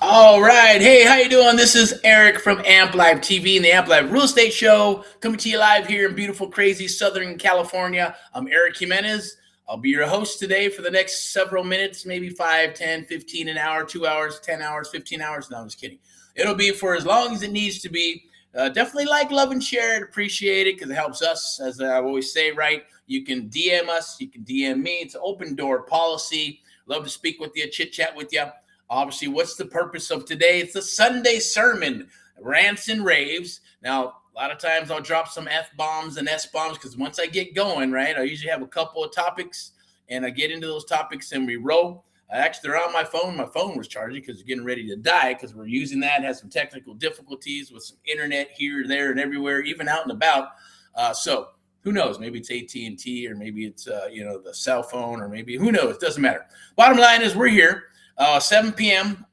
All right. Hey, how you doing? This is Eric from Amp Live TV and the Amp Live Real Estate Show, coming to you live here in beautiful, crazy Southern California. I'm Eric Jimenez. I'll be your host today for the next several minutes, maybe 5, 10, 15, an hour, 2 hours, 10 hours, 15 hours. No, I'm just kidding. It'll be for as long as it needs to be. Definitely like, love, and share it. Appreciate it because it helps us. As I always say, right? You can DM us. You can DM me. It's an open door policy. Love to speak with you, chit chat with you. Obviously, what's the purpose of today? It's the Sunday sermon, rants and raves. Now, a lot of times I'll drop some F-bombs and S-bombs because once I get going, right, I usually have a couple of topics and I get into those topics and we roll. Actually, they're on my phone. My phone was charging because it's getting ready to die because we're using that. It has some technical difficulties with some internet here, there, and everywhere, even out and about. So who knows? Maybe it's AT&T or maybe it's, the cell phone or maybe who knows? It doesn't matter. Bottom line is we're here. 7 p.m.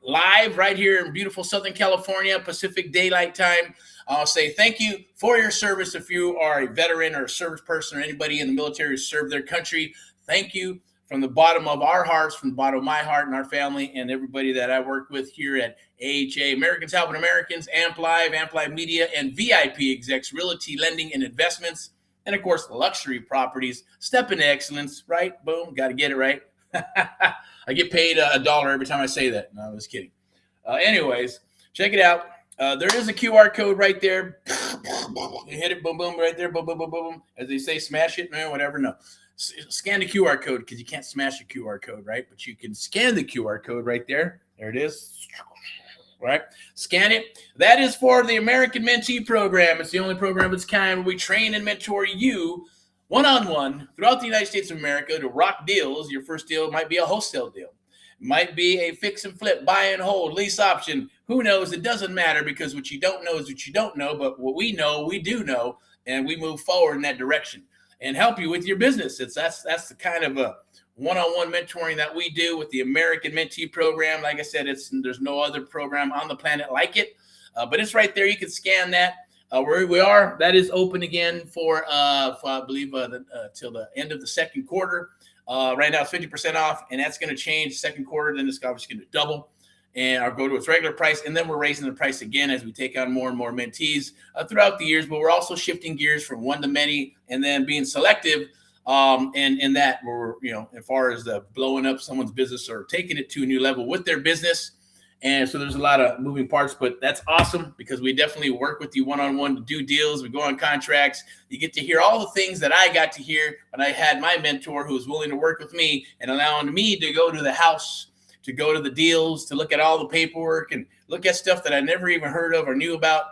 Live right here in beautiful Southern California, Pacific Daylight Time. I'll say thank you for your service. If you are a veteran or a service person or anybody in the military who served their country, thank you from the bottom of our hearts, from the bottom of my heart and our family and everybody that I work with here at AHA, Americans Helping Americans, Amp Live Media, and VIP Execs, Realty, Lending, and Investments, and of course, luxury properties. Step into excellence, right? Boom, got to get it right. I get paid $1 every time I say that. No, I was kidding. Anyways, check it out. There is a QR code right there. You hit it, boom, boom, right there, boom, boom, boom, boom. As they say, smash it, man, whatever. No, scan the QR code because you can't smash a QR code, right? But you can scan the QR code right there. There it is. Right? Scan it. That is for the American Mentee Program. It's the only program of its kind where we train and mentor you one-on-one throughout the United States of America to rock deals. Your first deal might be a wholesale deal. It might be a fix and flip, buy and hold, lease option. Who knows? It doesn't matter because what you don't know is what you don't know. But what we know, we do know, and we move forward in that direction and help you with your business. That's the kind of a one-on-one mentoring that we do with the American Mentee Program. Like I said, there's no other program on the planet like it, but it's right there. You can scan that. Where we are, that is open again for I believe, till the end of the second quarter. Right now, it's 50% off, and that's going to change second quarter. Then it's obviously going to double, and I'll go to its regular price, and then we're raising the price again as we take on more and more mentees throughout the years. But we're also shifting gears from one to many, and then being selective. And in that, we're as far as the blowing up someone's business or taking it to a new level with their business. And so there's a lot of moving parts, but that's awesome because we definitely work with you one-on-one to do deals. We go on contracts. You get to hear all the things that I got to hear when I had my mentor who was willing to work with me and allowing me to go to the house, to go to the deals, to look at all the paperwork and look at stuff that I never even heard of or knew about.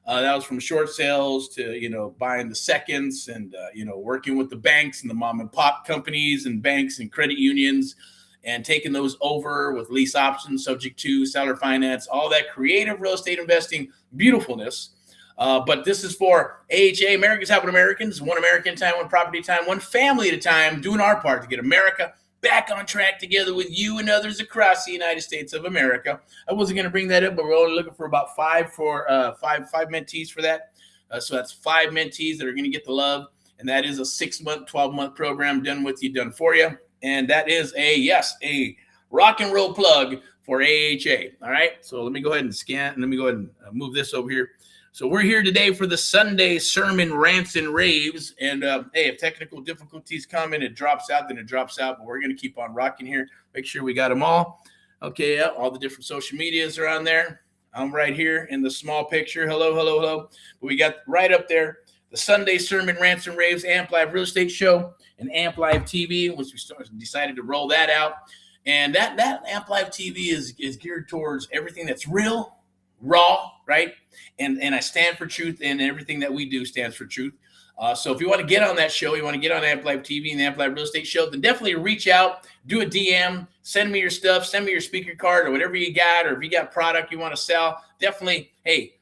That was from short sales to, buying the seconds and, working with the banks and the mom and pop companies and banks and credit unions, and taking those over with lease options subject to seller finance, all that creative real estate investing beautifulness. But this is for AHA, Americans Helping Americans, one American at a time, one property at a time, one family at a time, doing our part to get America back on track together with you and others across the United States of America. I wasn't going to bring that up, but we're only looking for about five mentees for that. So that's 5 mentees that are going to get the love. And that is a 6-month, 12-month program done with you, done for you. And that is a rock and roll plug for AHA. All right. So let me go ahead and scan. And let me go ahead and move this over here. So we're here today for the Sunday sermon rants and raves. And hey, if technical difficulties come and it drops out, then it drops out. But we're going to keep on rocking here. Make sure we got them all. Okay. Yeah, all the different social medias are on there. I'm right here in the small picture. Hello, hello, hello. But we got right up there the Sunday sermon rants and raves, Amp Live Real Estate Show, and Amp Live TV, which we decided to roll that out. And that Amp Live TV is geared towards everything that's real, raw, right? And I stand for truth, and everything that we do stands for truth. So if you want to get on that show, you want to get on Amp Live TV and the Amp Live Real Estate Show, then definitely reach out, do a DM, send me your stuff, send me your speaker card or whatever you got, or if you got product you want to sell, definitely, hey,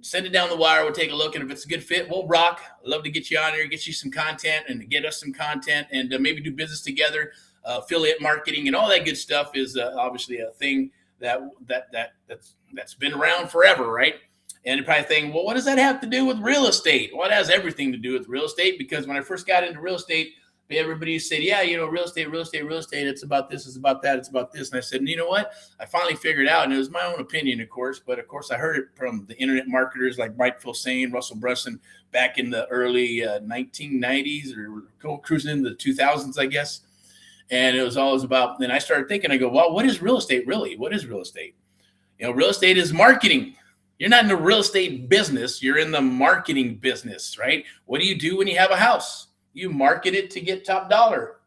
send it down the wire. We'll take a look, and if it's a good fit, we'll rock. I'd love to get you on here, get you some content, and get us some content, and maybe do business together. Affiliate marketing and all that good stuff is obviously a thing that's been around forever, right? And you're probably thinking, well, what does that have to do with real estate? Well, it has everything to do with real estate, because when I first got into real estate everybody said, yeah, real estate, real estate, real estate. It's about this, it's about that, it's about this. And I said, and you know what? I finally figured out, and it was my own opinion, of course, but of course I heard it from the internet marketers like Mike Filsaime, Russell Brunson, back in the early 1990s or cruising in the 2000s, I guess. And it was always about, then I started thinking, I go, well, what is real estate really? What is real estate? Real estate is marketing. You're not in the real estate business. You're in the marketing business, right? What do you do when you have a house? You market it to get top dollar.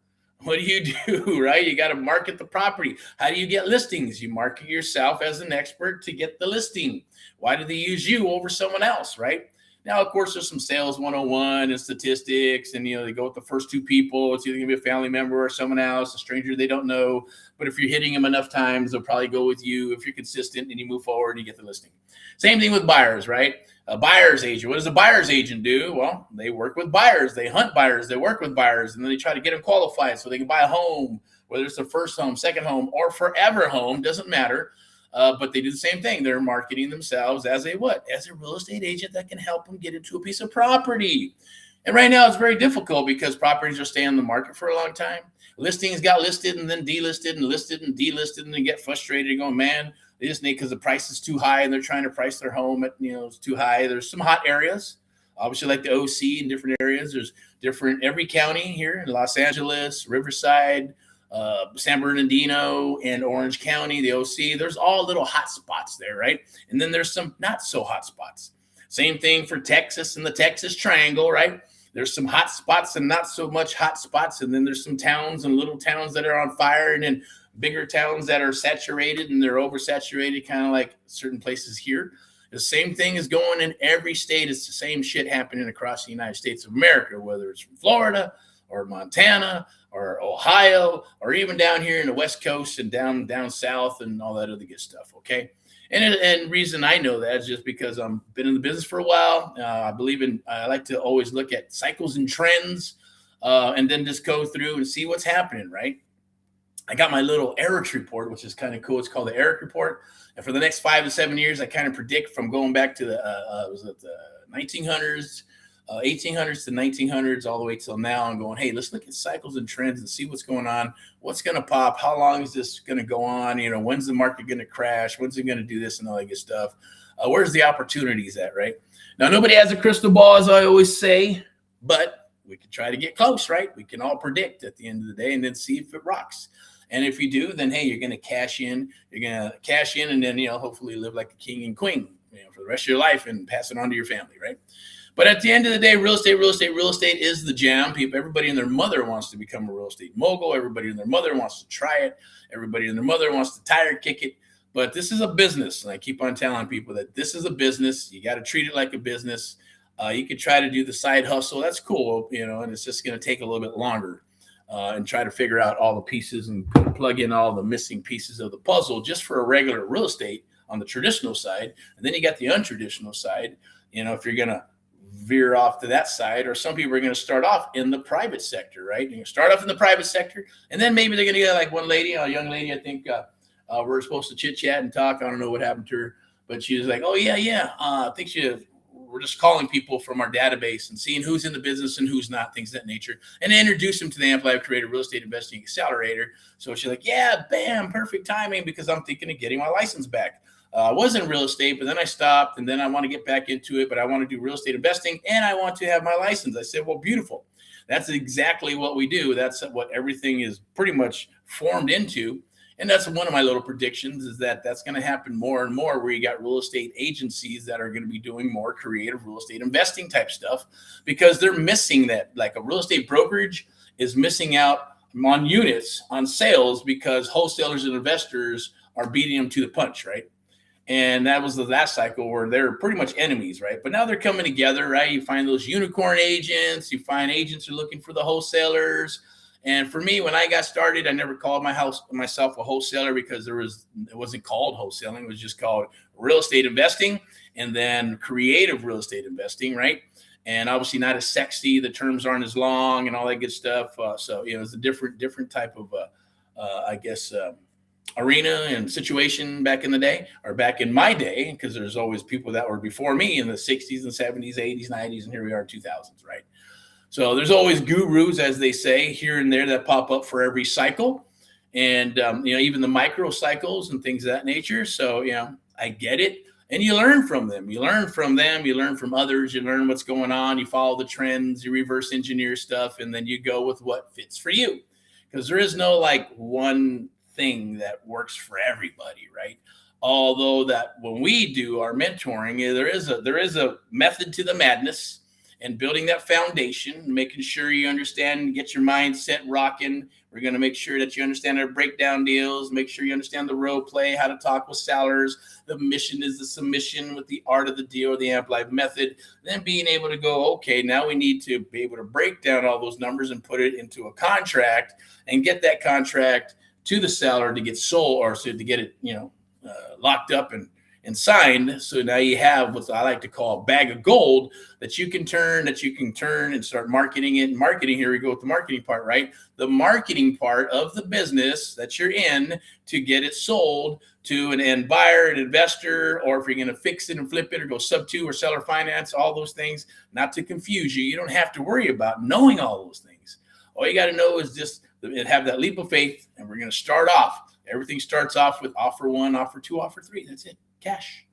What do you do, right? You got to market the property. How do you get listings? You market yourself as an expert to get the listing. Why do they use you over someone else, right? Now, of course, there's some sales 101 and statistics, and they go with the first two people. It's either gonna be a family member or someone else, a stranger they don't know. But if you're hitting them enough times, they'll probably go with you. If you're consistent and you move forward, and you get the listing. Same thing with buyers, right? A buyer's agent. What does a buyer's agent do? Well, they work with buyers. They hunt buyers. They work with buyers, and then they try to get them qualified so they can buy a home, whether it's their first home, second home, or forever home. Doesn't matter. But they do the same thing. They're marketing themselves as a what? As a real estate agent that can help them get into a piece of property. And right now it's very difficult because properties are staying on the market for a long time. Listings got listed and then delisted and listed and delisted, and they get frustrated and go, man, they just need because the price is too high and they're trying to price their home at, it's too high. There's some hot areas, obviously like the OC in different areas. There's different, every county here in Los Angeles, Riverside, San Bernardino, and Orange County, the OC, there's all little hot spots there, right? And then there's some not so hot spots. Same thing for Texas and the Texas Triangle, right? There's some hot spots and not so much hot spots. And then there's some towns and little towns that are on fire, and then bigger towns that are saturated and they're oversaturated, kind of like certain places here. The same thing is going in every state. It's the same shit happening across the United States of America, whether it's from Florida or Montana or Ohio, or even down here in the West Coast and down south and all that other good stuff, okay? And reason I know that is just because I've been in the business for a while. I like to always look at cycles and trends and then just go through and see what's happening, right? I got my little Erick report, which is kind of cool. It's called the Erick report. And for the next 5 to 7 years, I kind of predict from going back to the 1900s, 1800s to 1900s, all the way till now. I'm going, hey, let's look at cycles and trends and see what's going on. What's going to pop? How long is this going to go on? When's the market going to crash? When's it going to do this and all that good stuff? Where's the opportunities at, right? Now, nobody has a crystal ball, as I always say, but we can try to get close, right? We can all predict at the end of the day and then see if it rocks. And if you do, then, hey, you're going to cash in. You're going to cash in and then, hopefully live like a king and queen, for the rest of your life and pass it on to your family, right? But at the end of the day, real estate is the jam. Everybody and their mother wants to become a real estate mogul. Everybody and their mother wants to try it. Everybody and their mother wants to tire kick it. But this is a business. And I keep on telling people that this is a business. You got to treat it like a business. You could try to do the side hustle. That's cool, and it's just going to take a little bit longer and try to figure out all the pieces and plug in all the missing pieces of the puzzle just for a regular real estate on the traditional side. And then you got the untraditional side, if you're going to veer off to that side, or some people are going to start off in the private sector, right? You start off in the private sector, and then maybe they're going to get like one lady, a young lady, I think we're supposed to chit chat and talk. I don't know what happened to her, but she was like, oh yeah. I think we're just calling people from our database and seeing who's in the business and who's not, things of that nature, and introduce them to the Amp Live Creative Real Estate Investing Accelerator. So she's like, yeah, bam, perfect timing, because I'm thinking of getting my license back. I was in real estate, but then I stopped, and then I want to get back into it, but I want to do real estate investing, and I want to have my license. I said, well, beautiful. That's exactly what we do. That's what everything is pretty much formed into. And that's one of my little predictions, is that that's going to happen more and more, where you got real estate agencies that are going to be doing more creative real estate investing type stuff, because they're missing that. Like a real estate brokerage is missing out on units, on sales, because wholesalers and investors are beating them to the punch, right? And that was the last cycle where they're pretty much enemies, right? But now they're coming together, right? You find those unicorn agents. You find agents who are looking for the wholesalers. And for me, when I got started, I never called myself a wholesaler, because it wasn't called wholesaling. It was just called real estate investing, and then creative real estate investing, right? And obviously not as sexy. The terms aren't as long and all that good stuff. So it's a different type of, arena and situation back in the day, or back in my day, because there's always people that were before me in the 60s and 70s, 80s, 90s, and here we are in 2000s, right? So there's always gurus, as they say, here and there that pop up for every cycle, and even the micro cycles and things of that nature. So I get it, and you learn from them. You learn from them. You learn from others. You learn what's going on. You follow the trends. You reverse engineer stuff, and then you go with what fits for you, because there is no like one thing that works for everybody, right? Although that when we do our mentoring, there is a method to the madness, and building that foundation, making sure you understand and get your mindset rocking. We're going to make sure that you understand how to break down deals, make sure you understand the role play, how to talk with sellers. The mission is the submission with the art of the deal, or the Amp Life method. Then being able to go, okay, now we need to be able to break down all those numbers and put it into a contract and get that contract to the seller to get sold, or so to get it, locked up and signed. So now you have what I like to call a bag of gold that you can turn and start marketing it. And marketing, here we go with the marketing part, right? The marketing part of the business that you're in to get it sold to an end buyer, an investor, or if you're going to fix it and flip it or go sub-2 or seller finance, all those things, not to confuse you. You don't have to worry about knowing all those things. All you got to know is just have that leap of faith, and we're going to start off. Everything starts off with offer 1, offer 2, offer 3. That's it. Cash.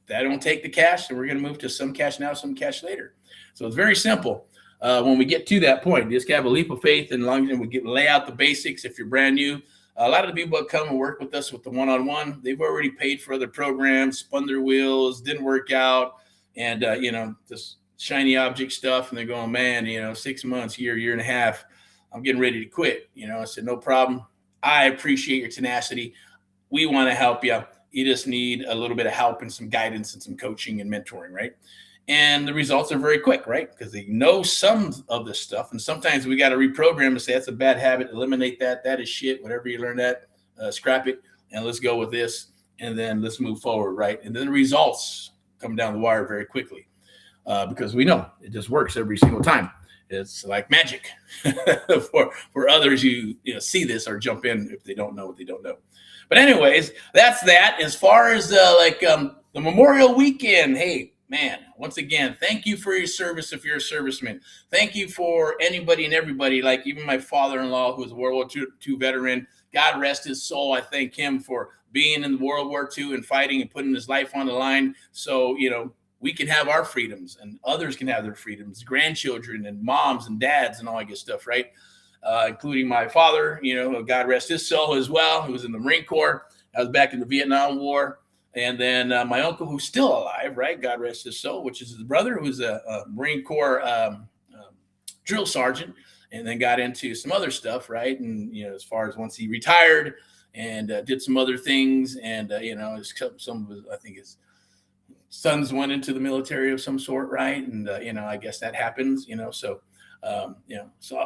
If I don't take the cash, then we're going to move to some cash now, some cash later. So it's very simple. When we get to that point, you just have a leap of faith, and we lay out the basics. If you're brand new, a lot of the people that come and work with us with the one-on-one, they've already paid for other programs, spun their wheels, didn't work out, and this shiny object stuff, and they're going, man, 6 months, year and a half, I'm getting ready to quit. I said, no problem. I appreciate your tenacity. We want to help you. You just need a little bit of help and some guidance and some coaching and mentoring, right? And the results are very quick, right? Because they know some of this stuff. And sometimes we got to reprogram and say, that's a bad habit. Eliminate that. That is shit. Whatever you learn that, scrap it. And let's go with this. And then let's move forward, right? And then the results come down the wire very quickly because we know it just works every single time. It's like magic. for others, you see this or jump in if they don't know what they don't know. But anyways, that's that. As far as the Memorial Weekend, hey, man, once again, thank you for your service if you're a serviceman. Thank you for anybody and everybody, like even my father-in-law, who was a World War II veteran. God rest his soul. I thank him for being in World War II and fighting and putting his life on the line. So, we can have our freedoms and others can have their freedoms, grandchildren and moms and dads and all that good stuff, right? Including my father, God rest his soul as well, who was in the Marine Corps. I was back in the Vietnam War. And then my uncle, who's still alive, right? God rest his soul, which is his brother, who's a Marine Corps drill sergeant, and then got into some other stuff, right? And, as far as once he retired and did some other things, and, some of his, I think his sons went into the military of some sort, right? And, I guess that happens, so I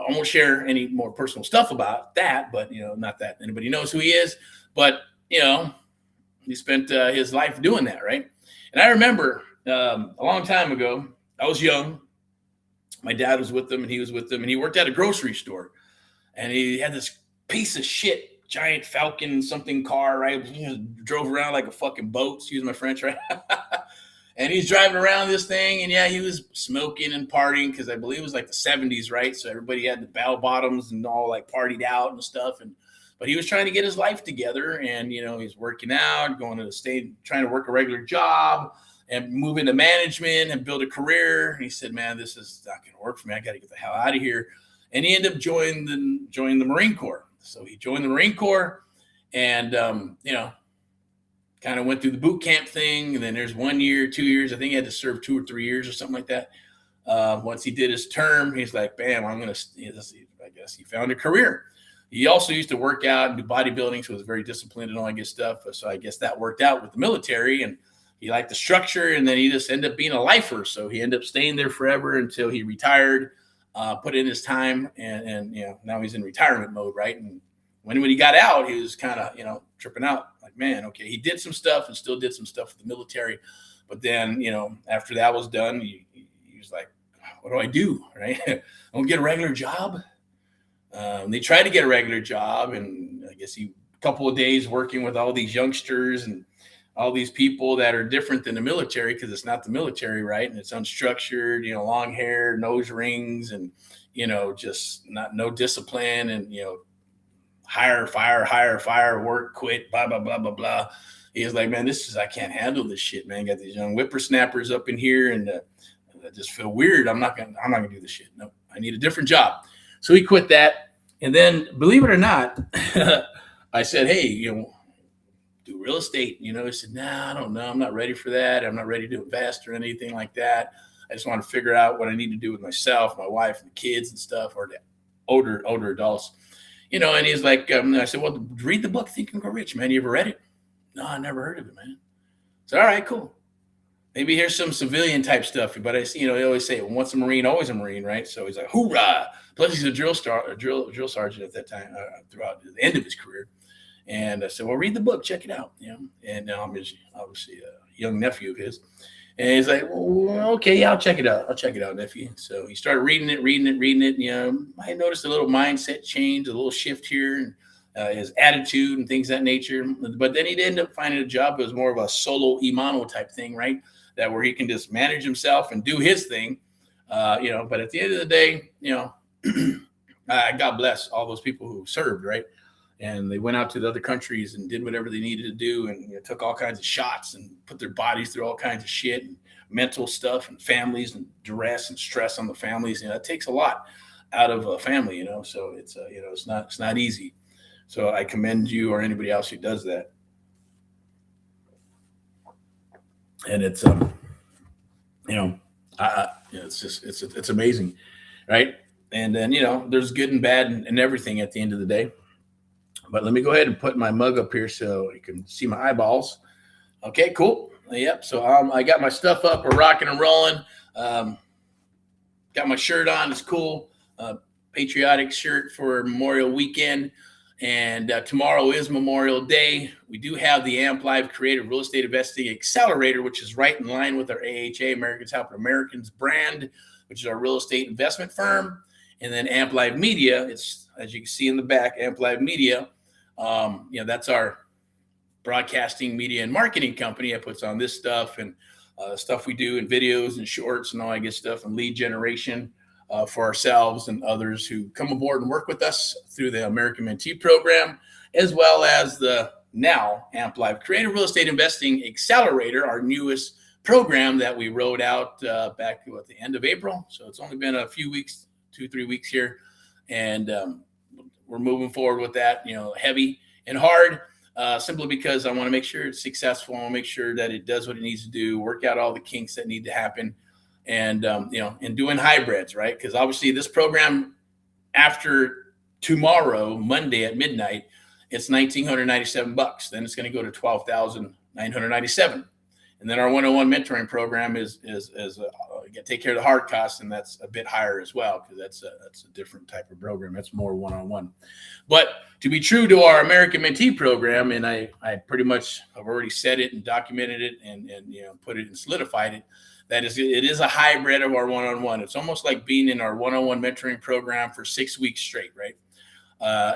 won't share any more personal stuff about that, but, not that anybody knows who he is, but, he spent his life doing that, right? And I remember a long time ago, I was young. My dad was with him, and he was with him, and he worked at a grocery store, and he had this piece of shit, giant Falcon something car, right? He just drove around like a fucking boat, excuse my French, right? And he's driving around this thing, and he was smoking and partying because I believe it was like the 70s, right? So everybody had the bell bottoms and all like partied out and stuff. But he was trying to get his life together, and he's working out, going to the state, trying to work a regular job and move into management and build a career. And he said, "Man, this is not going to work for me. I got to get the hell out of here." And he ended up joining the Marine Corps. So he joined the Marine Corps, and kind of went through the boot camp thing, and then there's 1 year, 2 years. I think he had to serve 2 or 3 years or something like that. Once he did his term, he's like, bam, I guess he found a career. He also used to work out and do bodybuilding, so he was very disciplined and all that good stuff. So I guess that worked out with the military, and he liked the structure, and then he just ended up being a lifer. So he ended up staying there forever until he retired, put in his time, and now he's in retirement mode, right? And when he got out, he was kind of, tripping out. Like, man, okay, he did some stuff and still did some stuff with the military. But then, after that was done, he was like, what do I do, right? I don't get a regular job. They tried to get a regular job, and I guess a couple of days working with all these youngsters and all these people that are different than the military, because it's not the military, right? And it's unstructured, long hair, nose rings, and, just no discipline, and hire, fire, work, quit, blah blah blah blah blah. He was like, man, I can't handle this shit, man. Got these young whippersnappers up in here, and I just feel weird. I'm not gonna do this shit. No, I need a different job. So he quit that, and then, believe it or not, I said, hey, do real estate. He said, nah, I don't know. I'm not ready for that. I'm not ready to invest or anything like that. I just want to figure out what I need to do with myself, my wife, and the kids and stuff, or the older adults. And he's like, I said, well, read the book, Think and Grow Rich, man. You ever read it? No, I never heard of it, man. So, all right, cool. Maybe here's some civilian type stuff, but they always say, once a Marine, always a Marine, right? So he's like, hoorah. Plus he's a drill sergeant at that time, throughout the end of his career. And I said, well, read the book, check it out. And now I'm obviously a young nephew of his. And he's like, well, okay, yeah, I'll check it out. I'll check it out, nephew. So he started reading it. I noticed a little mindset change, a little shift here, and his attitude and things of that nature. But then he'd end up finding a job that was more of a solo imano type thing, right? That where he can just manage himself and do his thing. But at the end of the day, God bless all those people who served, right? And they went out to the other countries and did whatever they needed to do, and took all kinds of shots and put their bodies through all kinds of shit and mental stuff and families and duress and stress on the families. It takes a lot out of a family, so it's not easy. So I commend you or anybody else who does that. And it's it's amazing, right? And then there's good and bad and everything at the end of the day. But let me go ahead and put my mug up here so you can see my eyeballs. Okay, cool. Yep. So I got my stuff up. We're rocking and rolling. Got my shirt on. It's cool. Patriotic shirt for Memorial Weekend. And tomorrow is Memorial Day. We do have the Amp Live Creative Real Estate Investing Accelerator, which is right in line with our AHA, Americans Helping Americans brand, which is our real estate investment firm. And then Amp Live Media, it's, as you can see in the back, Amp Live Media. That's our broadcasting, media, and marketing company that puts on this stuff and stuff we do in videos and shorts and all that good stuff, and lead generation for ourselves and others who come aboard and work with us through the American Mentee program, as well as the now Amp Live Creative Real Estate Investing Accelerator, our newest program that we rolled out back at the end of April. So it's only been a few weeks, 2-3 weeks here. And we're moving forward with that, heavy and hard, simply because I want to make sure it's successful. I want to make sure that it does what it needs to do, work out all the kinks that need to happen, and, and doing hybrids, right? Because obviously this program, after tomorrow, Monday at midnight, it's $1,997. Then it's going to go to $12,997. And then our 101 mentoring program is take care of the hard costs, and that's a bit higher as well, because that's a different type of program. That's more one-on-one. But to be true to our American Mentee program, and I pretty much have already said it and documented it and put it and solidified it, that it is a hybrid of our one-on-one. It's almost like being in our one-on-one mentoring program for 6 weeks straight, right?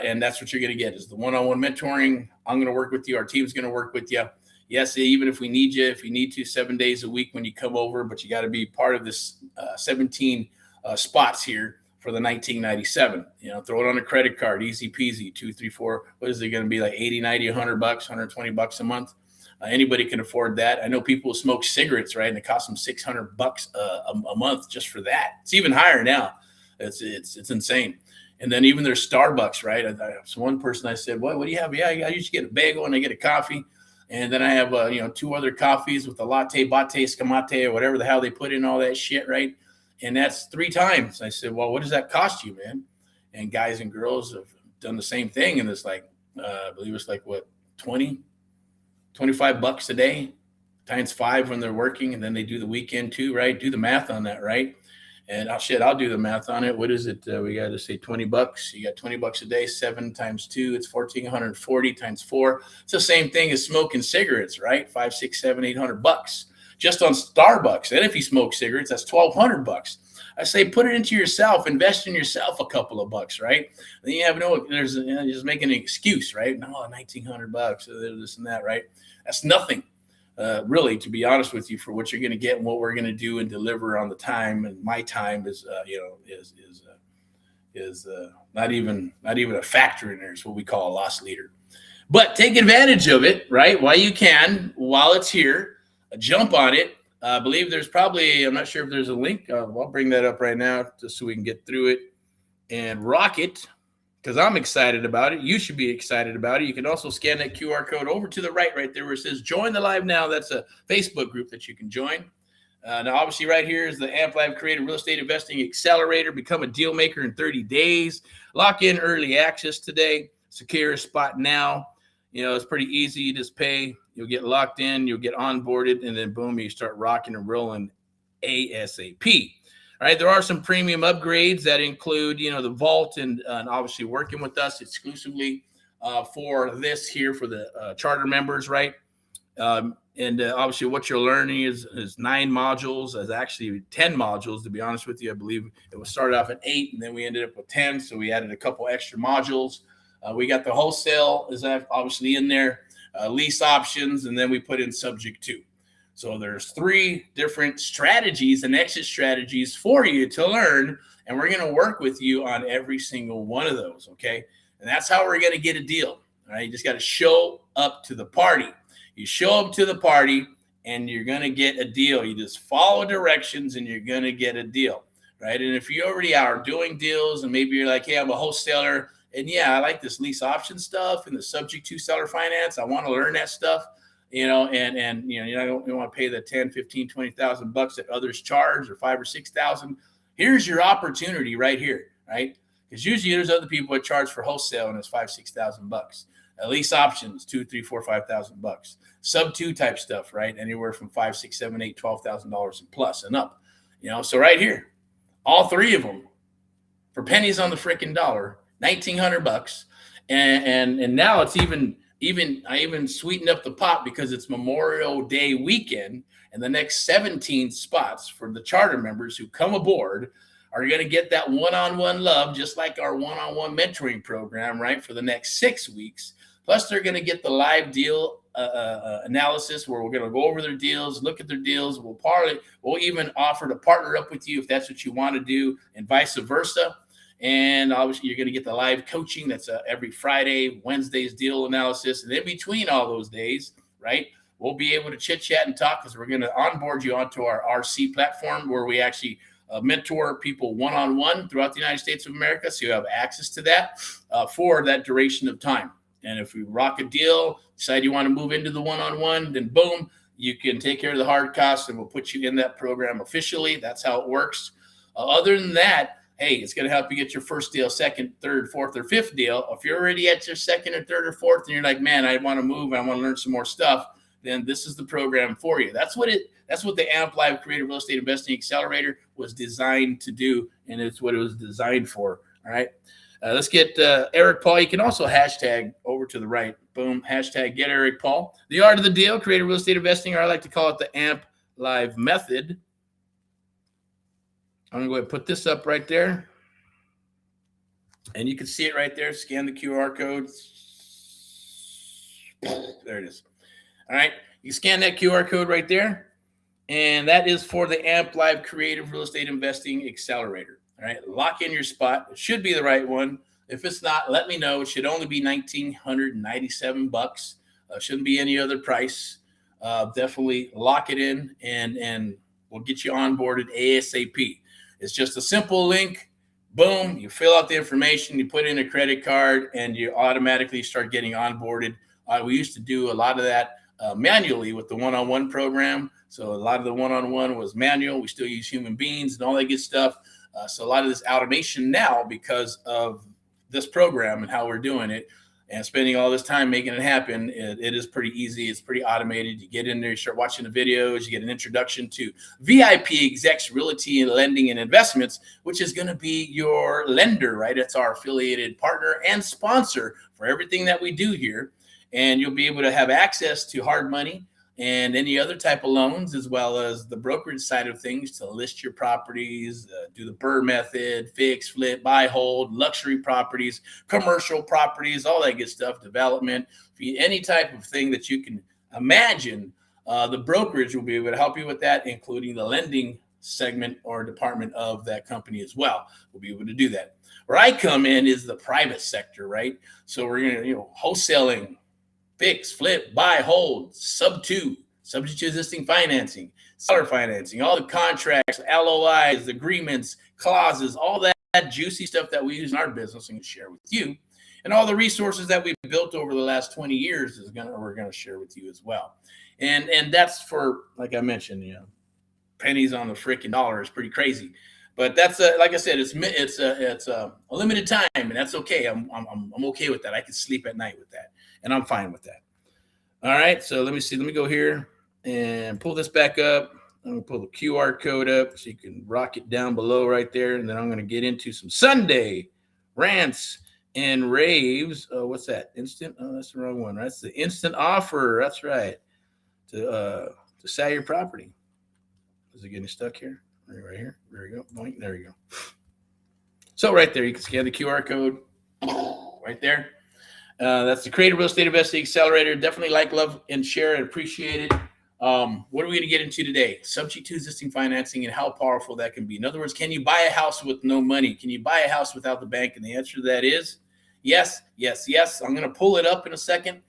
And that's what you're going to get is the one-on-one mentoring. I'm going to work with you. Our team's going to work with you. Yes, even if we need you, if you need to, 7 days a week when you come over, but you got to be part of this 17 spots here for the $1,997. Throw it on a credit card, easy peasy, 2, 3, 4. What is it going to be, like 80, 90, $100, $120 a month? Anybody can afford that. I know people smoke cigarettes, right? And it costs them $600 a month just for that. It's even higher now. It's insane. And then even there's Starbucks, right? So one person I said, what do you have? Yeah, I usually get a bagel and I get a coffee. And then I have, 2 other coffees with a latte, scamate, or whatever the hell they put in all that shit, right? And that's 3 times. I said, well, what does that cost you, man? And guys and girls have done the same thing. And it's like, I believe it's like, what, $25 a day times 5 when they're working. And then they do the weekend too, right? Do the math on that, right? And I'll do the math on it. What is it? We got to say $20. You got $20 a day, 7 times 2. It's 1,440 times 4. It's the same thing as smoking cigarettes, right? 5, 6, 7, $800 just on Starbucks. And if you smoke cigarettes, that's $1,200. I say, put it into yourself, invest in yourself a couple of bucks, right? Then you have you're just making an excuse, right? No, $1,900, this and that, right? That's nothing. Really, to be honest with you, for what you're going to get and what we're going to do and deliver on the time. And my time is is not even a factor in there. It's what we call a loss leader. But take advantage of it, right? While you can, while it's here, jump on it. I believe there's probably, I'm not sure if there's a link. I'll bring that up right now just so we can get through it and rock it, because I'm excited about it. You should be excited about it. You can also scan that QR code over to the right there where it says join the live now. That's a Facebook group that you can join. Now, obviously, right here is the Amp Live Creative Real Estate Investing Accelerator. Become a deal maker in 30 days. Lock in early access today. Secure a spot now. You know, it's pretty easy. You just pay. You'll get locked in. You'll get onboarded. And then, boom, you start rocking and rolling ASAP. All right, there are some premium upgrades that include, you know, the vault and obviously working with us exclusively for this here for the charter members, right? And obviously what you're learning is 9 modules, as actually 10 modules, to be honest with you. I believe it was started off at 8 and then we ended up with 10. So we added a couple extra modules. We got the wholesale is obviously in there, lease options, and then we put in subject to. So there's 3 different strategies and exit strategies for you to learn. And we're going to work with you on every single one of those. Okay. And that's how we're going to get a deal. All right. You just got to show up to the party. You show up to the party and you're going to get a deal. You just follow directions and you're going to get a deal, right? And if you already are doing deals and maybe you're like, hey, I'm a wholesaler and yeah, I like this lease option stuff and the subject to seller finance. I want to learn that stuff, you know, and you know, you don't want to pay the 10, 15, 20,000 bucks that others charge or 5 or 6,000. Here's your opportunity right here, right? Because usually there's other people that charge for wholesale and it's 5, 6,000 bucks. Lease options, 2, 3, 4, 5,000 bucks. Sub 2 type stuff, right? Anywhere from 5, 6, 7, 8, $12,000 and plus and up. You know, so right here, all 3 of them for pennies on the freaking dollar, 1,900 bucks. And now it's even I sweetened up the pot because it's Memorial Day weekend, and the next 17 spots for the charter members who come aboard are going to get that one-on-one love, just like our one-on-one mentoring program, right, for the next 6 weeks. Plus, they're going to get the live deal analysis where we're going to go over their deals, look at their deals. We'll even offer to partner up with you if that's what you want to do, and vice versa. And obviously, you're going to get the live coaching. That's every Friday, Wednesday's deal analysis. And in between all those days, right, we'll be able to chit-chat and talk because we're going to onboard you onto our RC platform where we actually mentor people one-on-one throughout the United States of America. So you have access to that for that duration of time. And if we rock a deal, decide you want to move into the one-on-one, then boom, you can take care of the hard costs and we'll put you in that program officially. That's how it works. Other than that, hey, it's going to help you get your first deal, second, third, fourth, or fifth deal. If you're already at your second or third or fourth and you're like, man, I want to move, I want to learn some more stuff, then this is the program for you. That's what the Amp Live Creative Real Estate Investing Accelerator was designed to do, and it's what it was designed for. All right. Let's get Erick Paul. You can also hashtag over to the right. Boom. Hashtag get Erick Paul. The art of the deal, creative real estate investing, or I like to call it the Amp Live method. I'm going to go ahead and put this up right there. And you can see it right there. Scan the QR code. There it is. All right. You scan that QR code right there. And that is for the Amp Live Creative Real Estate Investing Accelerator. All right. Lock in your spot. It should be the right one. If it's not, let me know. It should only be $1,997. Shouldn't be any other price. Definitely lock it in and we'll get you onboarded ASAP. It's just a simple link. Boom. You fill out the information. You put in a credit card and you automatically start getting onboarded. We used to do a lot of that manually with the one-on-one program. So a lot of the one-on-one was manual. We still use human beings and all that good stuff. So a lot of this automation now because of this program and how we're doing it and spending all this time making it happen, it is pretty easy. It's pretty automated. You get in there, you start watching the videos, you get an introduction to VIP Execs Realty and Lending and Investments, which is going to be your lender, right? It's our affiliated partner and sponsor for everything that we do here. And you'll be able to have access to hard money and any other type of loans, as well as the brokerage side of things to list your properties, do the BRRRR method, fix, flip, buy, hold, luxury properties, commercial properties, all that good stuff, development, any type of thing that you can imagine. The brokerage will be able to help you with that, including the lending segment or department of that company as well. We'll be able to do that. Where I come in is the private sector, right? So we're going to, wholesaling, fix, flip, buy, hold, sub-2, subject to existing financing, seller financing, all the contracts, LOIs, agreements, clauses, all that juicy stuff that we use in our business and share with you. And all the resources that we've built over the last 20 years we're going to share with you as well. And that's for, like I mentioned, pennies on the freaking dollar is pretty crazy. But that's like I said, it's a limited time, and that's okay. I'm okay with that. I can sleep at night with that, and I'm fine with that. All right, so let me see. Let me go here and pull this back up. I'm gonna pull the QR code up so you can rock it down below right there, and then I'm gonna get into some Sunday rants and raves. Oh, what's that? Instant? Oh, that's the wrong one. That's the instant offer. That's right. To sell your property. Is it getting stuck here? Right here. There we go. Boink. There we go. So right there, you can scan the QR code right there. That's the Creative Real Estate Investing Accelerator. Definitely like, love, and share. I appreciate it. What are we going to get into today? Subject to existing financing and how powerful that can be. In other words, can you buy a house with no money? Can you buy a house without the bank? And the answer to that is yes, yes, yes. I'm going to pull it up in a second.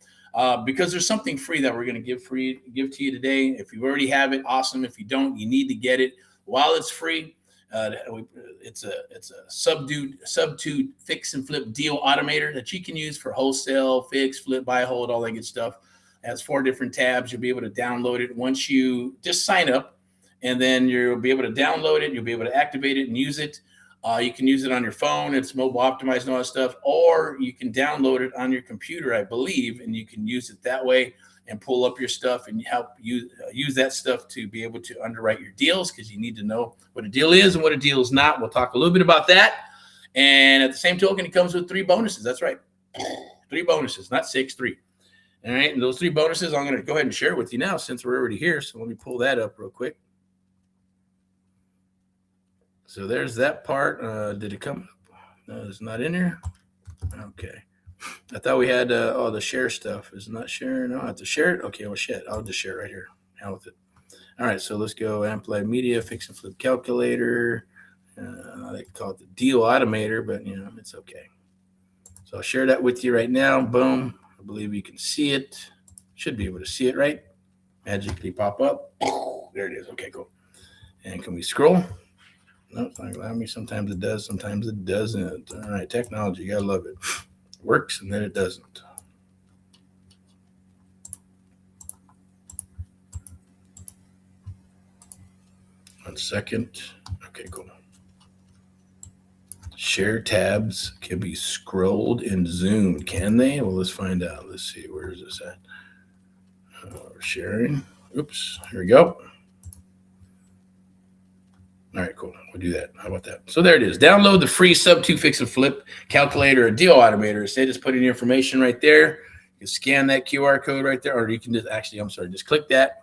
Because there's something free that we're going to give to you today. If you already have it, awesome. If you don't, you need to get it while it's free. It's a sub-2 fix and flip deal automator that you can use for wholesale, fix, flip, buy, hold, all that good stuff. It has 4 different tabs. You'll be able to download it once you just sign up, and then you'll be able to download it. You'll be able to activate it and use it. You can use it on your phone. It's mobile optimized and all that stuff, or you can download it on your computer, I believe, and you can use it that way and pull up your stuff and help you use that stuff to be able to underwrite your deals, because you need to know what a deal is and what a deal is not. We'll talk a little bit about that. And at the same token, it comes with 3 bonuses. That's right. 3 bonuses, not 6, 3. All right. And those 3 bonuses, I'm going to go ahead and share with you now since we're already here. So let me pull that up real quick. So there's that part. Did it come up? No, it's not in here. Okay. I thought we had the share stuff. Is it not sharing? No, I have to share it. Okay, well, shit. I'll just share it right here. Hell with it. All right, so let's go Amplified Media, Fix and Flip Calculator. They call it the Deal Automator, but, it's okay. So I'll share that with you right now. Boom. I believe you can see it. Should be able to see it, right? Magically pop up. There it is. Okay, cool. And can we scroll? No, it's not allowing me. Sometimes it does. Sometimes it doesn't. All right, technology. You got to love it. Works, and then it doesn't. One second. Okay, cool. Share tabs can be scrolled and zoomed, can they? Well, let's find out. Let's see. Where is this at? Sharing. Oops. Here we go. All right, cool. We'll do that. How about that? So there it is. Download the free sub-2 fix and flip calculator or deal automator. Say just put in your information right there. You can scan that QR code right there, or you can just click that,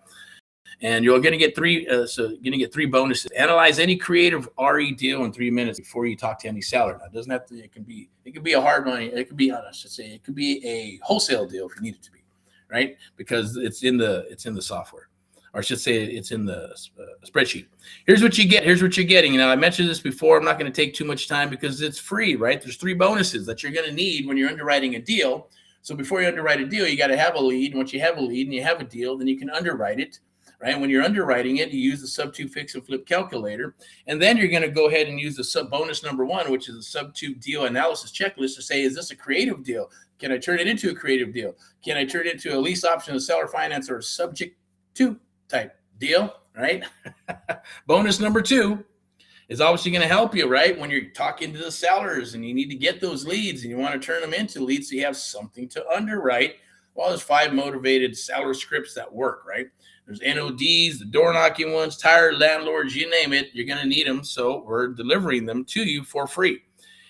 and you're going to get 3. So you're going to get 3 bonuses. Analyze any creative RE deal in 3 minutes before you talk to any seller. Now, it doesn't have to. It can be a hard money. It could be, I should say, it could be a wholesale deal if you need it to be, right? Because it's in the software. Or I should say it's in the spreadsheet. Here's what you get. Here's what you're getting. I mentioned this before. I'm not going to take too much time because it's free, right? There's 3 bonuses that you're going to need when you're underwriting a deal. So before you underwrite a deal, you got to have a lead. And once you have a lead and you have a deal, then you can underwrite it, right? When you're underwriting it, you use the sub-2 fix and flip calculator. And then you're going to go ahead and use the sub bonus number 1, which is a sub-2 deal analysis checklist to say, is this a creative deal? Can I turn it into a creative deal? Can I turn it into a lease option, a seller finance, or a subject to type deal, right? Bonus number 2 is obviously going to help you, right? When you're talking to the sellers and you need to get those leads and you want to turn them into leads so you have something to underwrite. Well, there's 5 motivated seller scripts that work, right? There's NODs, the door knocking ones, tired landlords, you name it, you're going to need them. So we're delivering them to you for free.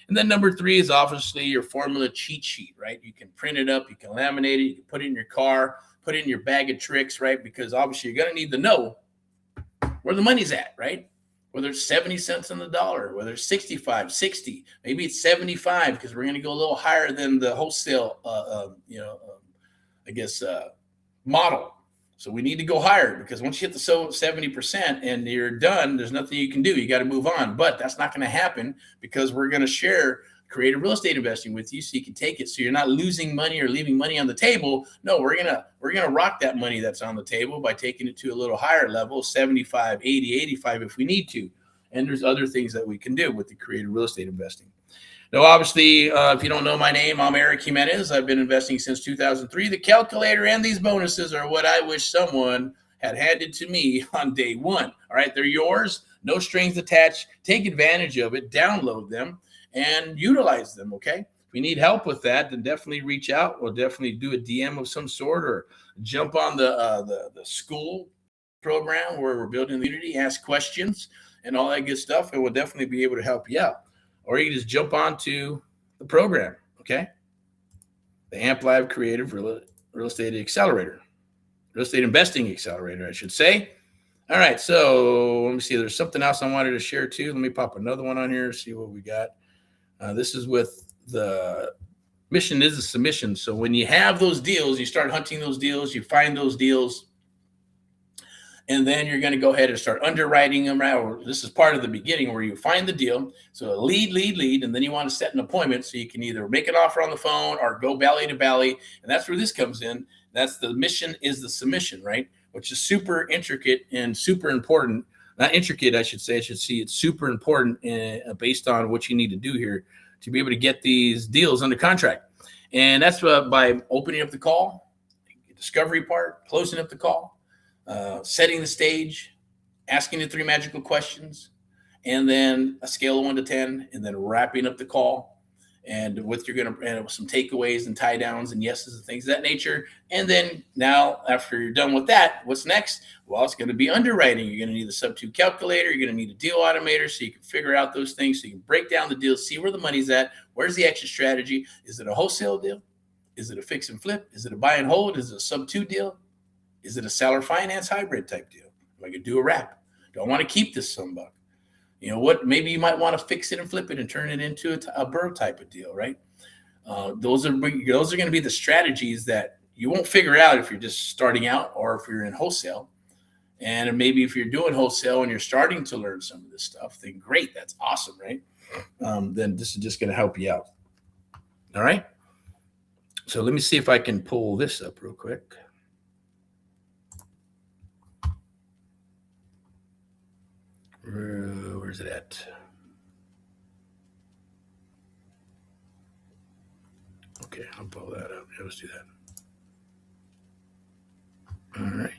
And then number 3 is obviously your formula cheat sheet, right? You can print it up, you can laminate it, you can put it in your car, put it in your bag of tricks, right? Because obviously you're going to need to know where the money's at, right? Whether it's 70 cents on the dollar, whether it's 65, 60, maybe it's 75, because we're going to go a little higher than the wholesale, model. So we need to go higher, because once you hit the 70% and you're done, there's nothing you can do. You got to move on. But that's not going to happen, because we're going to share creative real estate investing with you so you can take it, so you're not losing money or leaving money on the table. No, we're gonna rock that money that's on the table by taking it to a little higher level, 75, 80, 85 if we need to. And there's other things that we can do with the creative real estate investing. Now, obviously, if you don't know my name, I'm Erick Jimenez. I've been investing since 2003. The calculator and these bonuses are what I wish someone had handed to me on day one. All right, they're yours, no strings attached. Take advantage of it, download them, and utilize them, okay? If we need help with that, then definitely reach out. We'll definitely do a DM of some sort, or jump on the school program where we're building the community, ask questions and all that good stuff, and we'll definitely be able to help you out. Or you can just jump onto the program, okay? The Amp Live Creative Real Estate Accelerator. Real Estate Investing Accelerator, I should say. All right, so let me see. There's something else I wanted to share too. Let me pop another one on here, see what we got. This is with the mission is a submission. So when you have those deals, you start hunting those deals, you find those deals, and then you're going to go ahead and start underwriting them. Right? This is part of the beginning where you find the deal. So lead, and then you want to set an appointment so you can either make an offer on the phone or go belly to belly. And that's where this comes in. That's the mission is the submission, right? Which is super intricate and super important. Not intricate, I should say. I should see it's super important based on what you need to do here to be able to get these deals under contract. And that's by opening up the call, discovery part, closing up the call, setting the stage, asking the 3 magical questions, and then a scale of 1 to 10, and then wrapping up the call. And with some takeaways and tie downs and yeses and things of that nature. And then now, after you're done with that, what's next? Well, it's going to be underwriting. You're going to need the sub-2 calculator. You're going to need a deal automator so you can figure out those things, so you can break down the deals, see where the money's at. Where's the exit strategy? Is it a wholesale deal? Is it a fix and flip? Is it a buy and hold? Is it a sub-2 deal? Is it a seller finance hybrid type deal? Am I going to do a wrap? Do I want to keep this some buck? You know what? Maybe you might want to fix it and flip it and turn it into a burr type of deal, right? Those are going to be the strategies that you won't figure out if you're just starting out or if you're in wholesale. And maybe if you're doing wholesale and you're starting to learn some of this stuff, then great, that's awesome, right? Then this is just going to help you out. All right. So let me see if I can pull this up real quick. Where's it at? Okay, I'll pull that up. Yeah, let's do that. All right.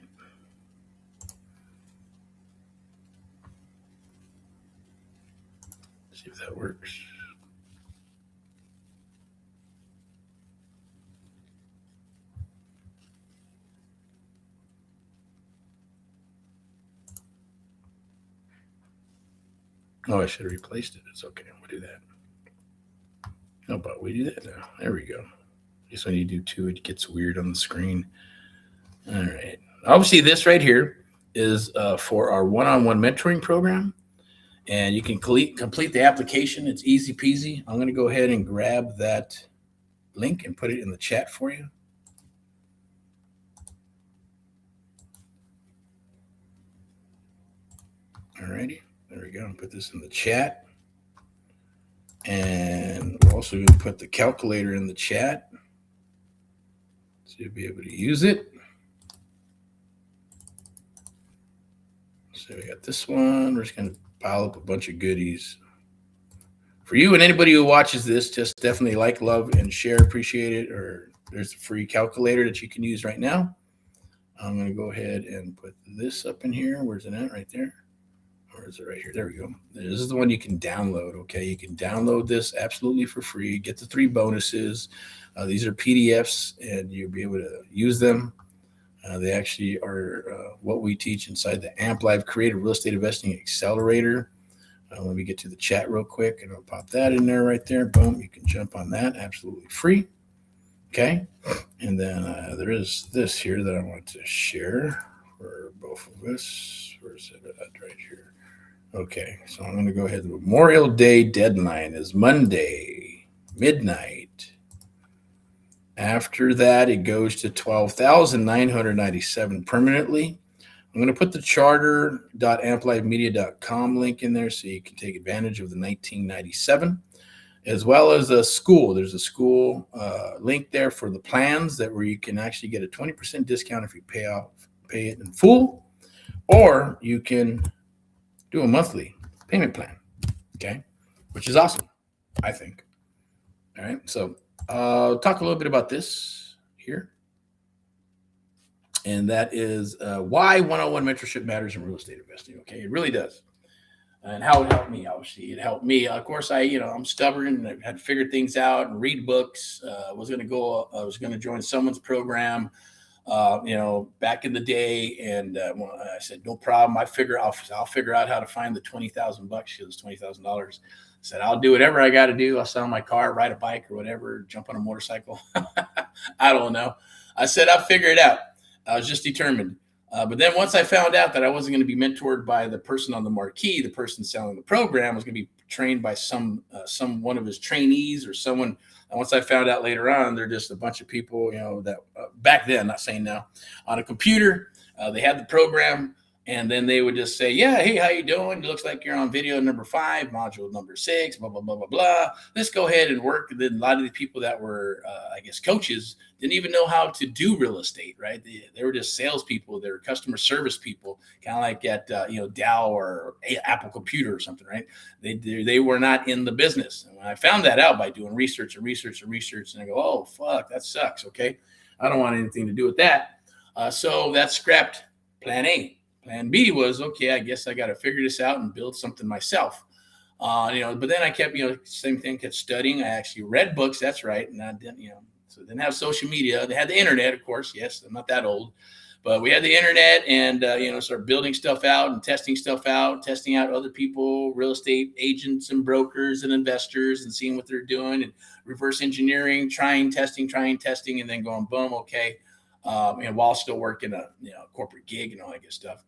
See if that works. Oh, I should have replaced it. It's okay. We'll do that. How about we do that now? There we go. Just when you do 2, it gets weird on the screen. All right. Obviously, this right here is for our one-on-one mentoring program. And you can complete the application. It's easy peasy. I'm going to go ahead and grab that link and put it in the chat for you. All righty. There we go. I'll put this in the chat. And we're also going to put the calculator in the chat so you'll be able to use it. So we got this one. We're just going to pile up a bunch of goodies for you and anybody who watches this. Just definitely like, love, and share. Appreciate it. Or there's a free calculator that you can use right now. I'm going to go ahead and put this up in here. Where's it at? Right there. Or is it right here? There we go. This is the one you can download. Okay, you can download this absolutely for free. Get the 3 bonuses. These are PDFs, and you'll be able to use them. They actually are what we teach inside the Amp Live Creative Real Estate Investing Accelerator. Let me get to the chat real quick, and I'll pop that in there right there. Boom, you can jump on that absolutely free. Okay, and then there is this here that I want to share for both of us. Where's it at? Right here. Okay, so I'm going to go ahead. The Memorial Day deadline is Monday, midnight. After that, it goes to 12,997 permanently. I'm going to put the charter.amplivemedia.com link in there so you can take advantage of the 1997, as well as a school. There's a school link there for the plans that where you can actually get a 20% discount if you pay it in full, or you can do a monthly payment plan. Okay, which is awesome, I think. All right, so talk a little bit about this here. And that is why one-on-one mentorship matters in real estate investing. Okay, it really does. And how it helped me, obviously, it helped me. Of course, I'm stubborn and I had to figure things out and read books. I was going to join someone's program, back in the day, and I said, no problem. I'll figure out how to find the $20,000 because it was $20,000. I said, I'll do whatever I got to do. I'll sell my car, ride a bike or whatever, jump on a motorcycle. I don't know. I said, I'll figure it out. I was just determined. But then once I found out that I wasn't going to be mentored by the person on the marquee, the person selling the program, I was going to be trained by some one of his trainees or someone. And once I found out later on, they're just a bunch of people, that back then, not saying now, on a computer, they had the program. And then they would just say, yeah, hey, how you doing? It looks like you're on video number 5, module number 6, blah, blah, blah, blah, blah. Let's go ahead and work. And then a lot of the people that were, coaches didn't even know how to do real estate, right? They were just salespeople. They were customer service people, kind of like at, Dow or Apple Computer or something, right? They were not in the business. And when I found that out by doing research, and I go, oh, fuck, that sucks, okay? I don't want anything to do with that. So that scrapped plan A. Plan B was, okay, I guess I got to figure this out and build something myself. But then I kept, same thing, kept studying. I actually read books. That's right. And I didn't, so didn't have social media. They had the internet, of course. Yes, I'm not that old, but we had the internet and, started building stuff out and testing out other people, real estate agents and brokers and investors and seeing what they're doing and reverse engineering, trying, testing, and then going, boom, okay. While still working a corporate gig and all that good stuff.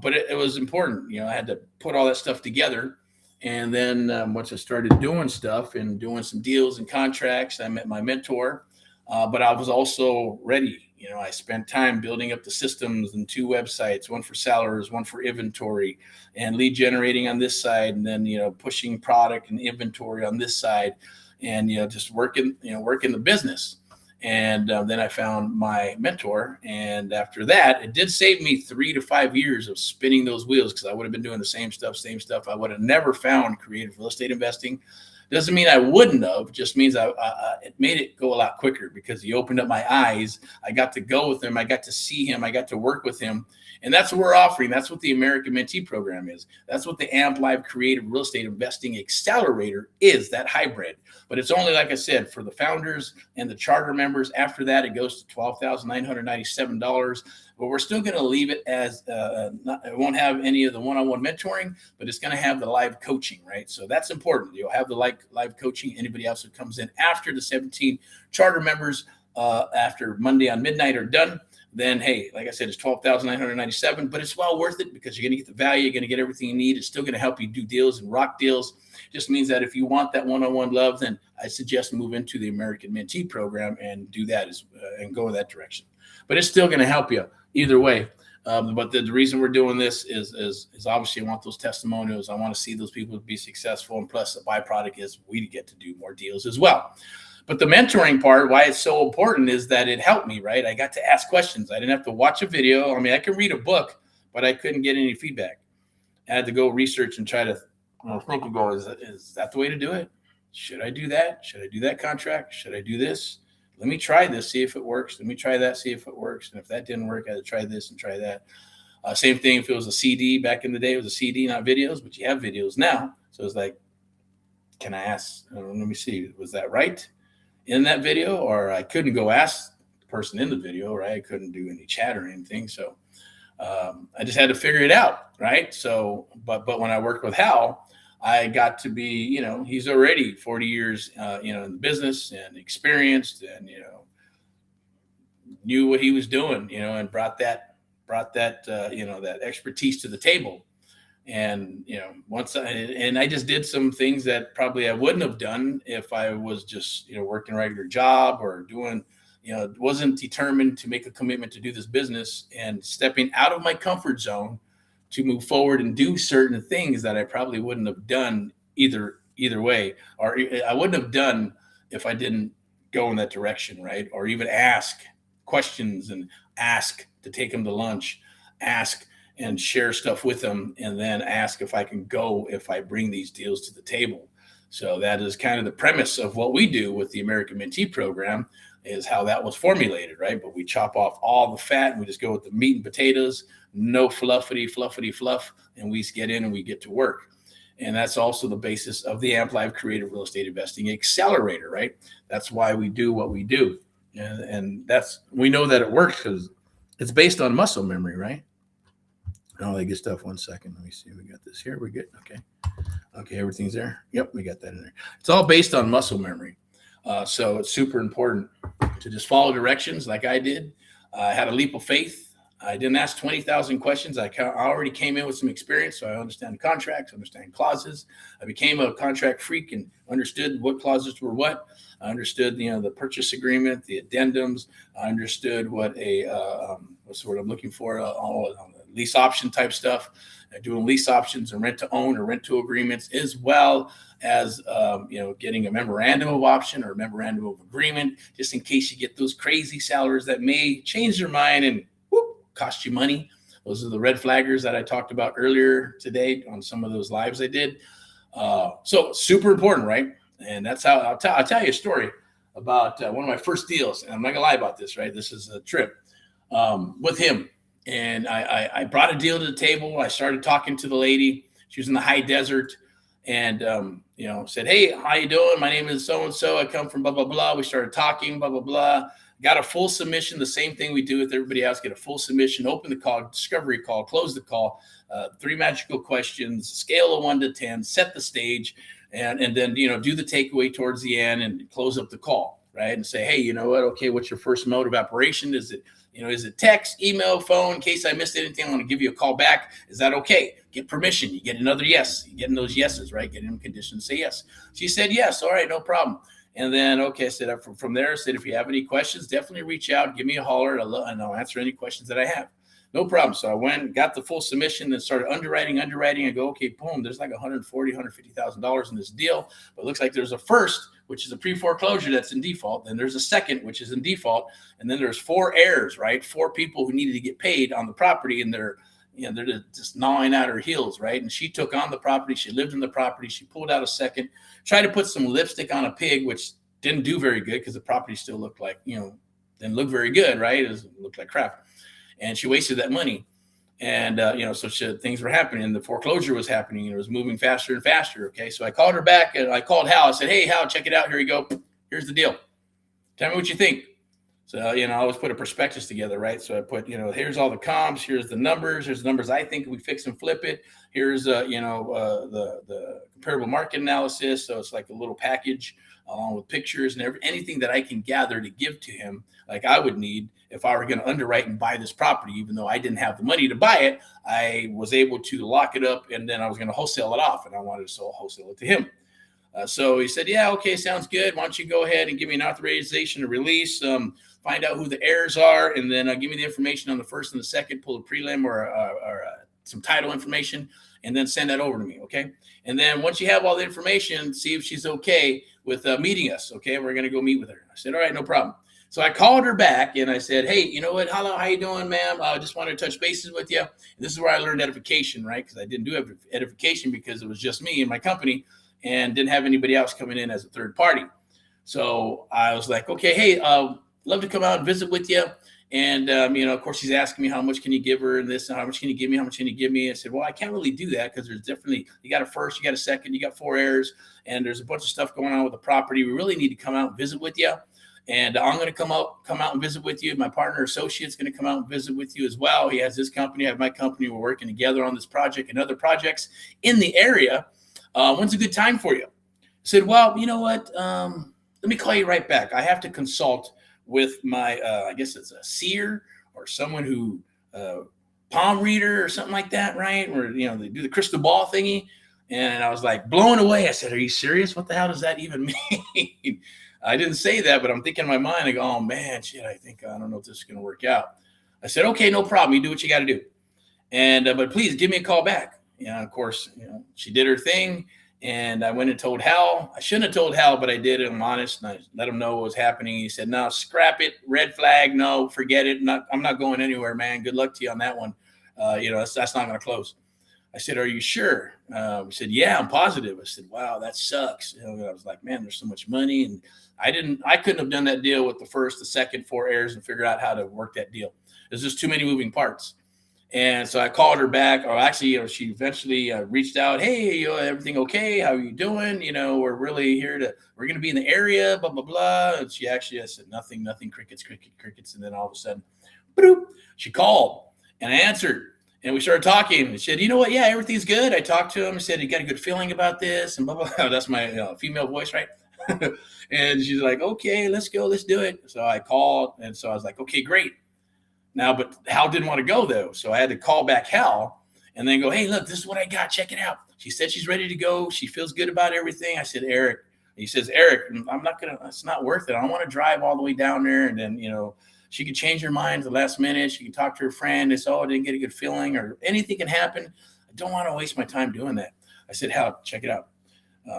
But it was important. I had to put all that stuff together. And then once I started doing stuff and doing some deals and contracts, I met my mentor. But I was also ready. I spent time building up the systems and 2 websites, one for sellers, one for inventory and lead generating on this side. And then, pushing product and inventory on this side and, just working the business. And then I found my mentor. And after that, it did save me 3 to 5 years of spinning those wheels because I would have been doing the same stuff. I would have never found creative real estate investing. Doesn't mean I wouldn't have, it just means it made it go a lot quicker because he opened up my eyes. I got to go with him. I got to see him. I got to work with him. And that's what we're offering. That's what the American Mentee Program is. That's what the Amp Live Creative Real Estate Investing Accelerator is, that hybrid. But it's only, like I said, for the founders and the charter members. After that, it goes to $12,997. But we're still going to leave it as it won't have any of the one-on-one mentoring, but it's going to have the live coaching, right? So that's important. You'll have the live coaching. Anybody else who comes in after the 17 charter members after Monday on midnight are done, then, hey, like I said, it's $12,997, but it's well worth it because you're going to get the value. You're going to get everything you need. It's still going to help you do deals and rock deals. Just means that if you want that one-on-one love, then I suggest move into the American Mentee Program and do that and go in that direction. But it's still going to help you either way. But the reason we're doing this is obviously I want those testimonials. I want to see those people be successful. And plus the byproduct is we get to do more deals as well. But the mentoring part, why it's so important is that it helped me, right? I got to ask questions. I didn't have to watch a video. I mean, I could read a book, but I couldn't get any feedback. I had to go research and try to think and go, is that the way to do it? Should I do that? Should I do that contract? Should I do this? Let me try this, see if it works. Let me try that, see if it works. And if that didn't work, I had to try this and try that. Same thing if it was a CD. Back in the day, it was a CD, not videos, but you have videos now. So it's like, can I ask? Let me see. Was that right in that video? Or I couldn't go ask the person in the video, right? I couldn't do any chat or anything. So I just had to figure it out, right? So, but when I worked with Hal, I got to be, he's already 40 years, in the business and experienced and, knew what he was doing, and brought that, that expertise to the table. And I just did some things that probably I wouldn't have done if I was just working a regular job or doing wasn't determined to make a commitment to do this business and stepping out of my comfort zone to move forward and do certain things that I probably wouldn't have done either way, or I wouldn't have done if I didn't go in that direction, right? Or even ask questions and ask to take them to lunch, ask and share stuff with them, and then ask if I can go if I bring these deals to the table. So that is kind of the premise of what we do with the American Mentee program, is how that was formulated, right? But we chop off all the fat and we just go with the meat and potatoes, no fluffy fluff, and we get in and we get to work. And that's also the basis of the Amp Live Creative Real Estate Investing Accelerator, right? That's why we do what we do. And we know that it works because it's based on muscle memory, right? And all that good stuff. 1 second. Let me see. We got this here. We're good. Okay, everything's there. Yep, we got that in there. It's all based on muscle memory. So it's super important to just follow directions like I did. I had a leap of faith. I didn't ask 20,000 questions. I already came in with some experience, so I understand contracts, understand clauses. I became a contract freak and understood what clauses were what. I understood, the purchase agreement, the addendums. I understood what what's the word I'm looking for, all lease option type stuff, doing lease options and rent to own or rent to agreements, as well as getting a memorandum of option or a memorandum of agreement, just in case you get those crazy sellers that may change their mind and cost you money. Those are the red flaggers that I talked about earlier today on some of those lives I did. So super important, right? And that's how I'll tell you a story about one of my first deals. And I'm not gonna lie about this, right? This is a trip with him. And I brought a deal to the table. I started talking to the lady. She was in the high desert, and said, "Hey, how you doing? My name is so-and-so. I come from blah, blah, blah." We started talking, blah, blah, blah. Got a full submission, the same thing we do with everybody else. Get a full submission, open the call, discovery call, close the call, 3 magical questions, scale of 1 to 10, set the stage, and then do the takeaway towards the end and close up the call, right? And say, hey, you know what? Okay, what's your first mode of operation? Is it text, email, phone? In case I missed anything, I want to give you a call back. Is that okay? Get permission. You get another yes. You getting those yeses, right? Getting them conditioned to say yes. She said yes. All right, no problem. And then, okay, I said from there, I said, if you have any questions, definitely reach out, give me a holler, and I'll answer any questions that I have. No problem. So I went, got the full submission, and started underwriting. I go, okay, boom, there's like $140,000, $150,000 in this deal. But it looks like there's a first, which is a pre-foreclosure that's in default. Then there's a second, which is in default. And then there's 4 heirs, right? 4 people who needed to get paid on the property, and they're just gnawing at her heels, right? And she took on the property. She lived in the property. She pulled out a second, tried to put some lipstick on a pig, which didn't do very good because the property still looked like, didn't look very good, right? It looked like crap. And she wasted that money. And, things were happening. And the foreclosure was happening. And it was moving faster and faster. Okay. So I called her back and I called Hal. I said, hey, Hal, check it out. Here you go. Here's the deal. Tell me what you think. So, I always put a prospectus together, right? So I put, here's all the comps, here's the numbers, I think we fix and flip it. Here's, the comparable market analysis. So it's like a little package along with pictures and anything that I can gather to give to him, like I would need if I were going to underwrite and buy this property. Even though I didn't have the money to buy it, I was able to lock it up, and then I was going to wholesale it off, and I wanted to wholesale it to him. So he said, yeah, okay, sounds good. Why don't you go ahead and give me an authorization to release, find out who the heirs are, and then give me the information on the first and the second, pull a prelim or some title information, and then send that over to me, okay? And then once you have all the information, see if she's okay with meeting us, okay? We're going to go meet with her. I said, all right, no problem. So I called her back, and I said, hey, you know what? Hello, how you doing, ma'am? I just wanted to touch bases with you. And this is where I learned edification, right? Because I didn't do edification because it was just me and my company, and didn't have anybody else coming in as a third party. So I was like, okay, hey, love to come out and visit with you. And, of course, she's asking me, how much can you give her and this, and how much can you give me? How much can you give me? I said, well, I can't really do that because there's definitely, you got a first, you got a second, you got 4 heirs, and there's a bunch of stuff going on with the property. We really need to come out and visit with you. And I'm going to come out and visit with you. My partner associate's going to come out and visit with you as well. He has his company, I have my company. We're working together on this project and other projects in the area. When's a good time for you? I said, well, you know what? Let me call you right back. I have to consult with my, I guess it's a seer or someone who palm reader or something like that, right? Or, they do the crystal ball thingy. And I was like blown away. I said, are you serious? What the hell does that even mean? I didn't say that, but I'm thinking in my mind, I go, oh man, shit, I don't know if this is going to work out. I said, okay, no problem. You do what you got to do. And, but please give me a call back. Of course, she did her thing. And I went and told Hal. I shouldn't have told Hal, but I did. I'm honest. And I let him know what was happening. He said, no, scrap it. Red flag. No, forget it. I'm not going anywhere, man. Good luck to you on that one. That's not going to close. I said, are you sure? He said, yeah, I'm positive. I said, wow, that sucks. I was like, man, there's so much money. And I couldn't have done that deal with the first, the second 4 heirs and figure out how to work that deal. There's just too many moving parts. And so I called her back, or actually, she eventually reached out. Hey, everything okay? How are you doing? We're really we're going to be in the area, blah, blah, blah. And I said, nothing, crickets. And then all of a sudden, boop, she called and I answered and we started talking and she said, you know what? Yeah, everything's good. I talked to him and said, you got a good feeling about this and blah, blah, blah. That's my female voice, right? And she's like, okay, let's go. Let's do it. So I called. And so I was like, okay, great. Now, but Hal didn't want to go though. So I had to call back Hal and then go, hey, look, this is what I got. Check it out. She said she's ready to go. She feels good about everything. I said, Eric. He says, Eric, it's not worth it. I don't want to drive all the way down there. And then, she could change her mind at the last minute. She can talk to her friend. It's, I didn't get a good feeling or anything can happen. I don't want to waste my time doing that. I said, Hal, check it out.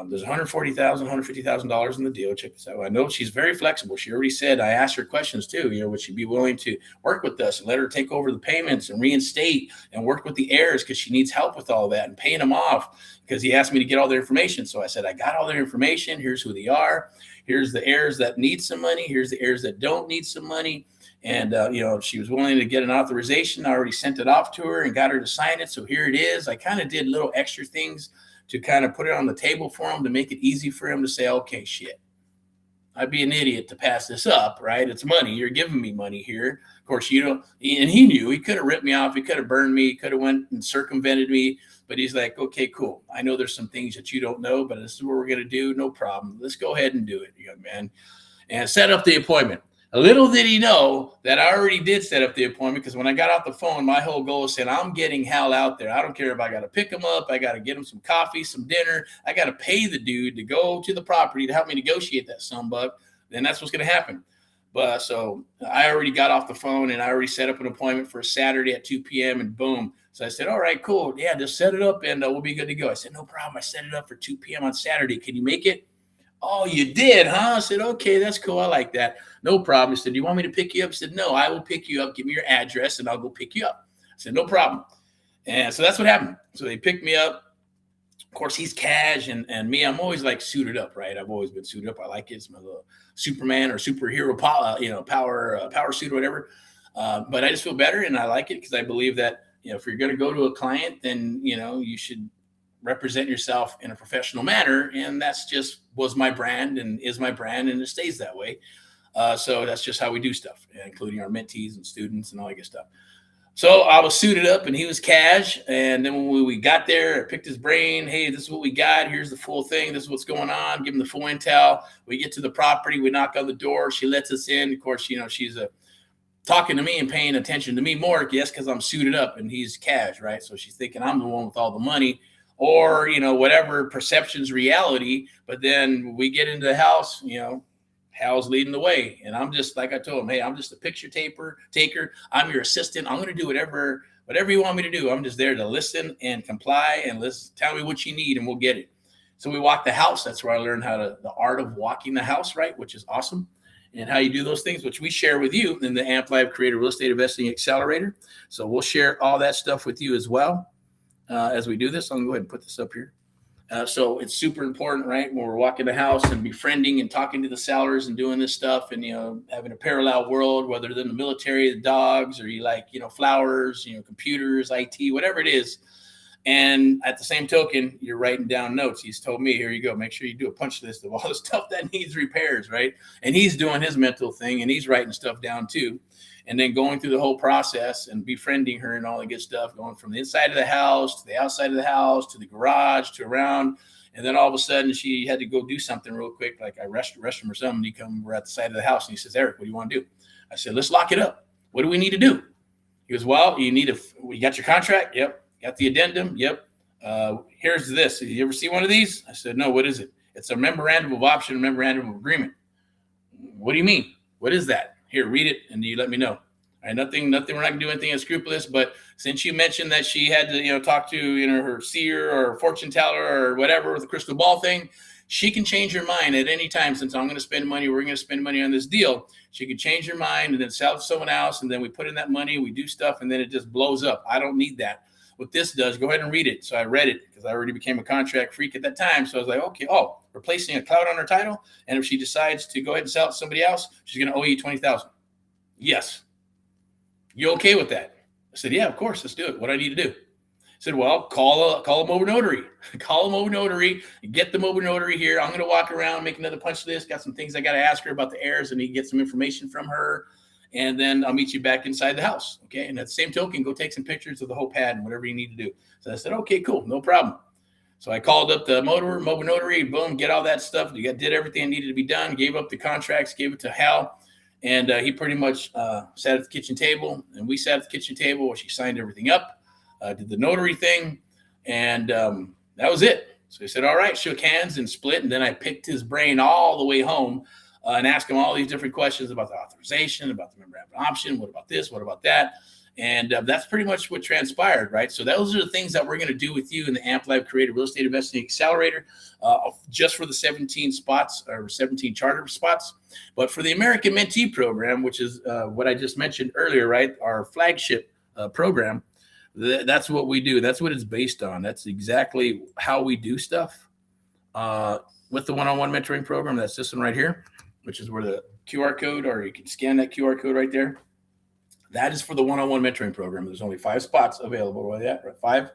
There's $140,000, $150,000 in the deal. Check this out. I know she's very flexible. She already said, I asked her questions too. Would she be willing to work with us and let her take over the payments and reinstate and work with the heirs because she needs help with all that and paying them off because he asked me to get all their information. So I said, I got all their information. Here's who they are. Here's the heirs that need some money. Here's the heirs that don't need some money. And, she was willing to get an authorization. I already sent it off to her and got her to sign it. So here it is. I kind of did little extra things to kind of put it on the table for him to make it easy for him to say, okay, shit, I'd be an idiot to pass this up, right? It's money. You're giving me money here. Of course, and he knew he could have ripped me off. He could have burned me. He could have went and circumvented me. But he's like, okay, cool. I know there's some things that you don't know, but this is what we're going to do. No problem. Let's go ahead and do it, young man. And set up the appointment. Little did he know that I already did set up the appointment because when I got off the phone, my whole goal was saying, I'm getting Hal out there. I don't care if I got to pick him up. I got to get him some coffee, some dinner. I got to pay the dude to go to the property to help me negotiate that sumbug. Then that's what's going to happen. But so I already got off the phone and I already set up an appointment for a Saturday at 2 p.m. and boom. So I said, all right, cool. Yeah, just set it up and we'll be good to go. I said, no problem. I set it up for 2 p.m. on Saturday. Can you make it? Oh, you did, huh? I said, okay, that's cool. I like that. No problem. He said, do you want me to pick you up? I said, no, I will pick you up. Give me your address and I'll go pick you up. I said, no problem. And so that's what happened. So they picked me up. Of course, he's cash and me, I'm always like suited up, right? I've always been suited up. I like it. It's my little Superman or superhero power suit or whatever. But I just feel better and I like it because I believe that, if you're going to go to a client, then, you should represent yourself in a professional manner. And that's just was my brand and is my brand and it stays that way. So that's just how we do stuff, including our mentees and students and all that good stuff. So I was suited up and he was cash. And then when we got there, I picked his brain. Hey, this is what we got. Here's the full thing. This is what's going on. Give him the full intel. We get to the property. We knock on the door. She lets us in. Of course, she's talking to me and paying attention to me more. Yes, because I'm suited up and he's cash, right? So she's thinking I'm the one with all the money. Or, whatever perception's reality. But then we get into the house, Hal's leading the way. And I'm just, like I told him, hey, I'm just a picture taker. I'm your assistant. I'm going to do whatever you want me to do. I'm just there to listen and comply and tell me what you need and we'll get it. So we walk the house. That's where I learned the art of walking the house, right? Which is awesome. And how you do those things, which we share with you in the Amp Live Creative Real Estate Investing Accelerator. So we'll share all that stuff with you as well. As we do this, I'm going to go ahead and put this up here. So it's super important, right? When we're walking the house and befriending and talking to the sellers and doing this stuff and, having a parallel world, whether they're in the military, the dogs, or you like, flowers, computers, IT, whatever it is. And at the same token, you're writing down notes. He's told me, here you go. Make sure you do a punch list of all the stuff that needs repairs, right? And he's doing his mental thing and he's writing stuff down too. And then going through the whole process and befriending her and all the good stuff, going from the inside of the house to the outside of the house to the garage to around. And then all of a sudden she had to go do something real quick, like I restroom or something. We're at the side of the house and he says, Eric, what do you want to do? I said, let's lock it up. What do we need to do? He goes, well, you got your contract? Yep. Got the addendum? Yep. Here's this. You ever see one of these? I said, no, what is it? It's a memorandum of option, memorandum of agreement. What do you mean? What is that? Here, read it, and you let me know. All right, nothing. We're not gonna do anything unscrupulous. But since you mentioned that she had to, talk to, her seer or fortune teller or whatever with the crystal ball thing, she can change her mind at any time. Since I'm going to spend money, we're going to spend money on this deal. She could change her mind and then sell to someone else, and then we put in that money, we do stuff, and then it just blows up. I don't need that. What this does, go ahead and read it. So I read it because I already became a contract freak at that time. So I was like, okay, we're placing a cloud on her title, and if she decides to go ahead and sell it to somebody else, she's going to owe you $20,000. Yes. You okay with that? I said, yeah, of course. Let's do it. What do I need to do? I said, well, call a mobile notary. Call a mobile notary. Get the mobile notary here. I'm going to walk around, make another punch list. Got some things I got to ask her about the heirs, and need to get some information from her. And then I'll meet you back inside the house. Okay. And at the same token, go take some pictures of the whole pad and whatever you need to do. So I said, okay, cool. No problem. So I called up the mobile notary, boom, get all that stuff. Did everything that needed to be done, gave up the contracts, gave it to Hal. And he pretty much sat at the kitchen table, and we sat at the kitchen table where she signed everything up, did the notary thing. And that was it. So he said, all right, shook hands and split. And then I picked his brain all the way home. And ask him all these different questions about the authorization, about the memorandum of option, what about this, what about that? And that's pretty much what transpired, right? So those are the things that we're going to do with you in the Amp Live Creative Real Estate Investing Accelerator, just for the 17 spots or 17 charter spots. But for the American Mentee Program, which is what I just mentioned earlier, right? Our flagship program, that's what we do. That's what it's based on. That's exactly how we do stuff. With the one-on-one mentoring program, that's this one right here, which is where the QR code, or you can scan that QR code right there. That is for the one-on-one mentoring program. There's only 5 spots available. Right? Right? 5.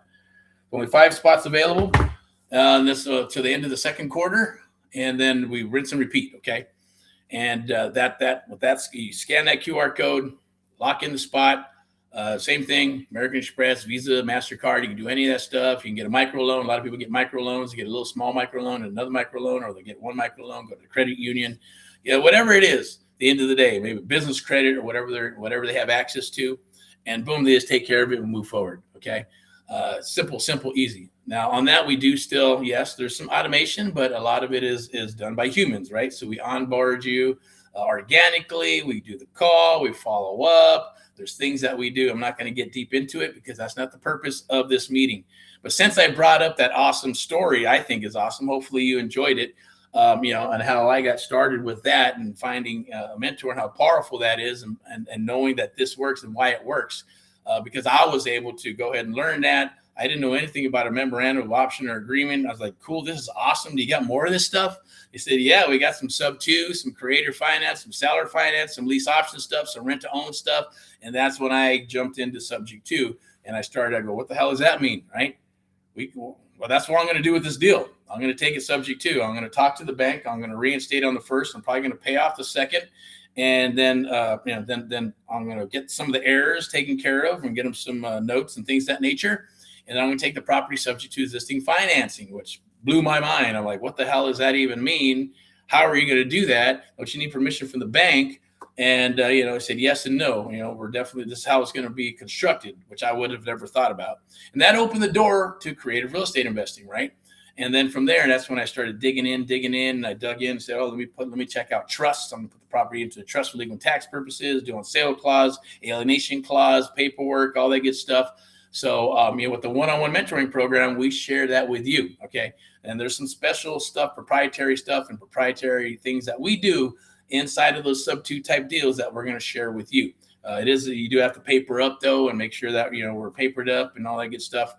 Only 5 spots available. This to the end of the second quarter, and then we rinse and repeat. Okay, and you scan that QR code, lock in the spot. Same thing, American Express, Visa, MasterCard. You can do any of that stuff. You can get a micro loan. A lot of people get micro loans. You get a little small micro loan and another micro loan, or they get one micro loan, go to the credit union. Whatever it is, at the end of the day, maybe business credit or whatever they have access to, and boom, they just take care of it and move forward. Okay, simple, easy. Now on that, we do still, yes, there's some automation, but a lot of it is done by humans, right? So we onboard you organically. We do the call. We follow up. There's things that we do. I'm not going to get deep into it because that's not the purpose of this meeting. But since I brought up that awesome story, I think is awesome. Hopefully you enjoyed it, and how I got started with that and finding a mentor and how powerful that is, and knowing that this works and why it works. Because I was able to go ahead and learn that. I didn't know anything about a memorandum of option or agreement. I was like, cool, this is awesome. Do you got more of this stuff? He said, yeah, we got some sub-2, some creator finance, some seller finance, some lease option stuff, some rent-to-own stuff. And that's when I jumped into subject 2. And I go, what the hell does that mean, right? Well, that's what I'm going to do with this deal. I'm going to take it subject 2. I'm going to talk to the bank. I'm going to reinstate on the first. I'm probably going to pay off the second. And then, then I'm going to get some of the errors taken care of and get them some notes and things of that nature. And then I'm going to take the property subject to existing financing, which blew my mind. I'm like, what the hell does that even mean? How are you going to do that? Don't you need permission from the bank? And, I said yes and no. This is how it's going to be constructed, which I would have never thought about. And that opened the door to creative real estate investing, right? And then from there, that's when I started digging in. I dug in and said, let me check out trusts. I'm going to put the property into a trust for legal and tax purposes, doing sale clause, alienation clause, paperwork, all that good stuff. So, with the one-on-one mentoring program, we share that with you. Okay. And there's some special stuff, proprietary stuff and proprietary things that we do inside of those sub-2 type deals that we're going to share with you. You do have to paper up though, and make sure that, we're papered up and all that good stuff.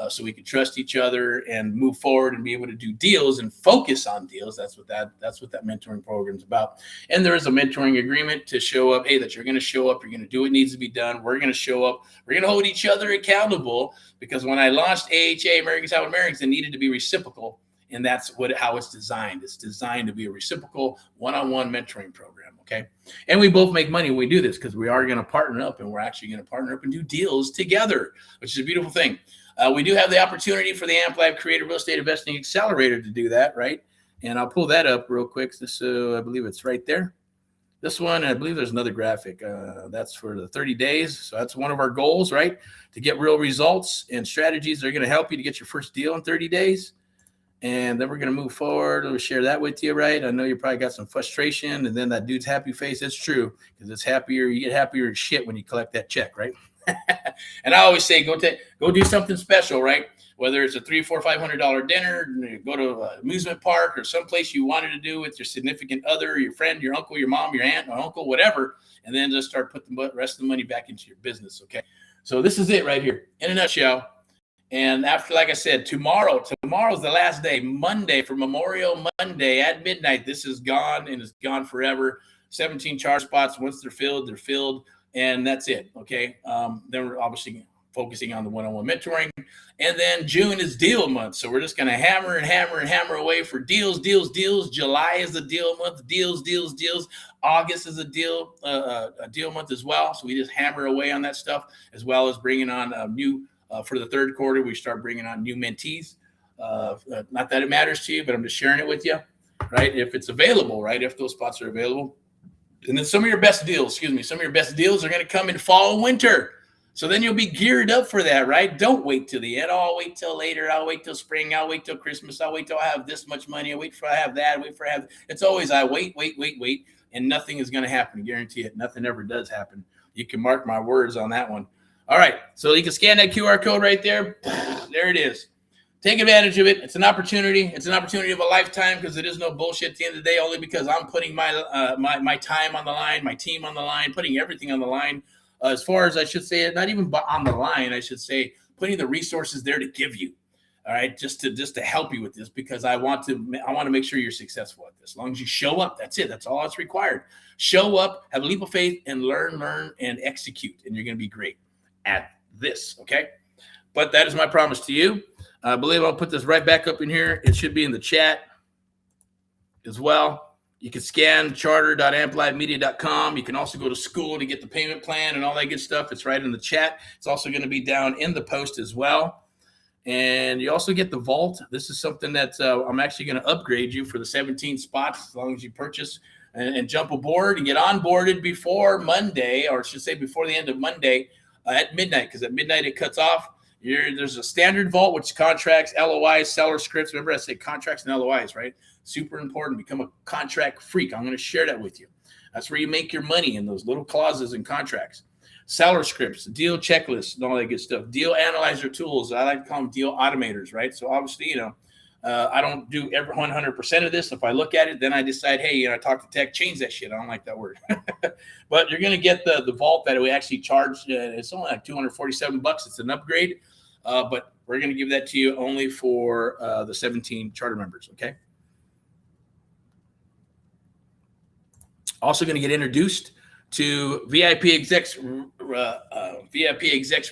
So we can trust each other and move forward and be able to do deals and focus on deals. That's what that mentoring program is about. And there is a mentoring agreement to show up. Hey, that you're going to show up. You're going to do what needs to be done. We're going to show up. We're going to hold each other accountable, because when I launched AHA, Americans How Americans, it needed to be reciprocal. And that's how it's designed. It's designed to be a reciprocal one-on-one mentoring program. Okay. And we both make money when we do this, because we are going to partner up, and we're actually going to partner up and do deals together, which is a beautiful thing. We do have the opportunity for the Amp Live Creative Real Estate Investing Accelerator to do that, right? And I'll pull that up real quick. I believe it's right there. This one, I believe there's another graphic. That's for the 30 days. So that's one of our goals, right? To get real results and strategies that are going to help you to get your first deal in 30 days. And then we're going to move forward. We'll share that with you, right? I know you probably got some frustration, and then that dude's happy face. It's true, because it's happier. You get happier as shit when you collect that check, right? And I always say, go do something special, right? Whether it's a $300, $400, $500 dinner, go to an amusement park or someplace you wanted to do with your significant other, your friend, your uncle, your mom, your aunt, or uncle, whatever, and then just start putting the rest of the money back into your business, okay? So this is it right here, in a nutshell. And after, like I said, tomorrow's the last day, Monday, for Memorial Monday at midnight. This is gone, and it's gone forever. 17 charge spots. Once they're filled, and that's it, okay? Then we're obviously focusing on the one-on-one mentoring. And then June is deal month. So we're just going to hammer away for deals. July is a deal month. Deals. August is a deal month as well. So we just hammer away on that stuff, as well as bringing on new, for the third quarter, we start bringing on new mentees. Not that it matters to you, but I'm just sharing it with you, right? If it's available, right? If those spots are available. And then some of your best deals are going to come in fall and winter. So then you'll be geared up for that, right? Don't wait till the end. Oh, I'll wait till later. I'll wait till spring. I'll wait till Christmas. I'll wait till I have this much money. I'll wait for I have that. It's always I wait. And nothing is going to happen. I guarantee it. Nothing ever does happen. You can mark my words on that one. All right. So you can scan that QR code right there. There it is. Take advantage of it. It's an opportunity. It's an opportunity of a lifetime, because it is no bullshit at the end of the day, only because I'm putting my time on the line, my team on the line, putting everything on the line. As far as I should say, not even on the line, I should say, putting the resources there to give you. All right, just to help you with this, because I want to make sure you're successful at this. As long as you show up, that's it. That's all that's required. Show up, have a leap of faith, and learn, and execute, and you're going to be great at this. Okay, but that is my promise to you. I believe I'll put this right back up in here. It should be in the chat as well. You can scan charter.amplivemedia.com. You can also go to school to get the payment plan and all that good stuff. It's right in the chat. It's also going to be down in the post as well. And you also get the vault. This is something that I'm actually going to upgrade you for the 17 spots, as long as you purchase and jump aboard and get onboarded before Monday, or I should say before the end of Monday at midnight, because at midnight it cuts off. There's a standard vault, which contracts, LOIs, seller scripts. Remember I said contracts and LOIs, right? Super important. Become a contract freak. I'm going to share that with you. That's where you make your money, in those little clauses and contracts. Seller scripts, deal checklists, and all that good stuff. Deal analyzer tools. I like to call them deal automators, right? So obviously, I don't do every 100% of this. If I look at it, then I decide, hey, I talk to tech, change that shit. I don't like that word. But you're going to get the vault that we actually charge. It's only like $247. It's an upgrade. But we're going to give that to you only for the 17 charter members, okay? Also going to get introduced to VIP Execs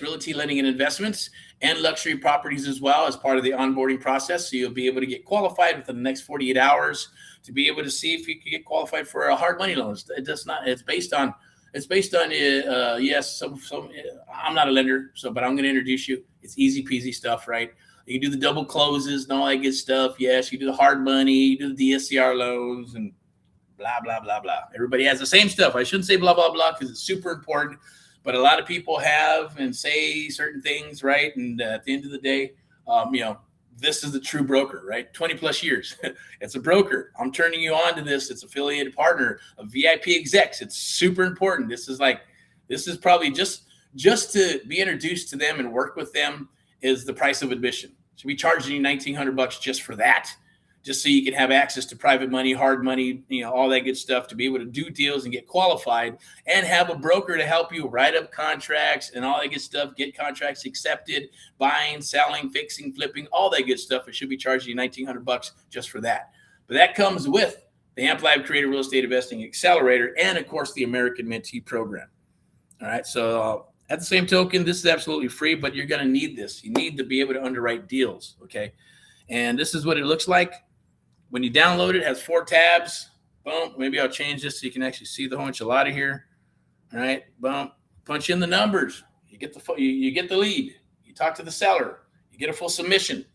Realty Lending and Investments, and luxury properties as well, as part of the onboarding process. So you'll be able to get qualified within the next 48 hours to be able to see if you can get qualified for a hard money loan. It does not. It's based on. Yes. I'm not a lender, but I'm going to introduce you. It's easy peasy stuff, right? You can do the double closes and all that good stuff. Yes, you do the hard money, you do the DSCR loans, and blah, blah, blah, blah. Everybody has the same stuff. I shouldn't say blah, blah, blah, because it's super important. But a lot of people have and say certain things, right? And at the end of the day, this is the true broker, right? 20 plus years. It's a broker. I'm turning you on to this. It's affiliated partner of VIP Execs. It's super important. This is probably just to be introduced to them and work with them is the price of admission. So we charging you $1,900 just for that, just so you can have access to private money, hard money, all that good stuff, to be able to do deals and get qualified, and have a broker to help you write up contracts and all that good stuff, get contracts accepted, buying, selling, fixing, flipping, all that good stuff. It should be charging you $1,900 just for that. But that comes with the Amp Live Creative Real Estate Investing Accelerator, and of course the American Mentee Program. All right. So at the same token, this is absolutely free, but you're going to need this. You need to be able to underwrite deals. Okay. And this is what it looks like. When you download it, it has 4 tabs. Boom. Maybe I'll change this so you can actually see the whole enchilada here. All right. Boom. Punch in the numbers. You get the lead. You talk to the seller. You get a full submission.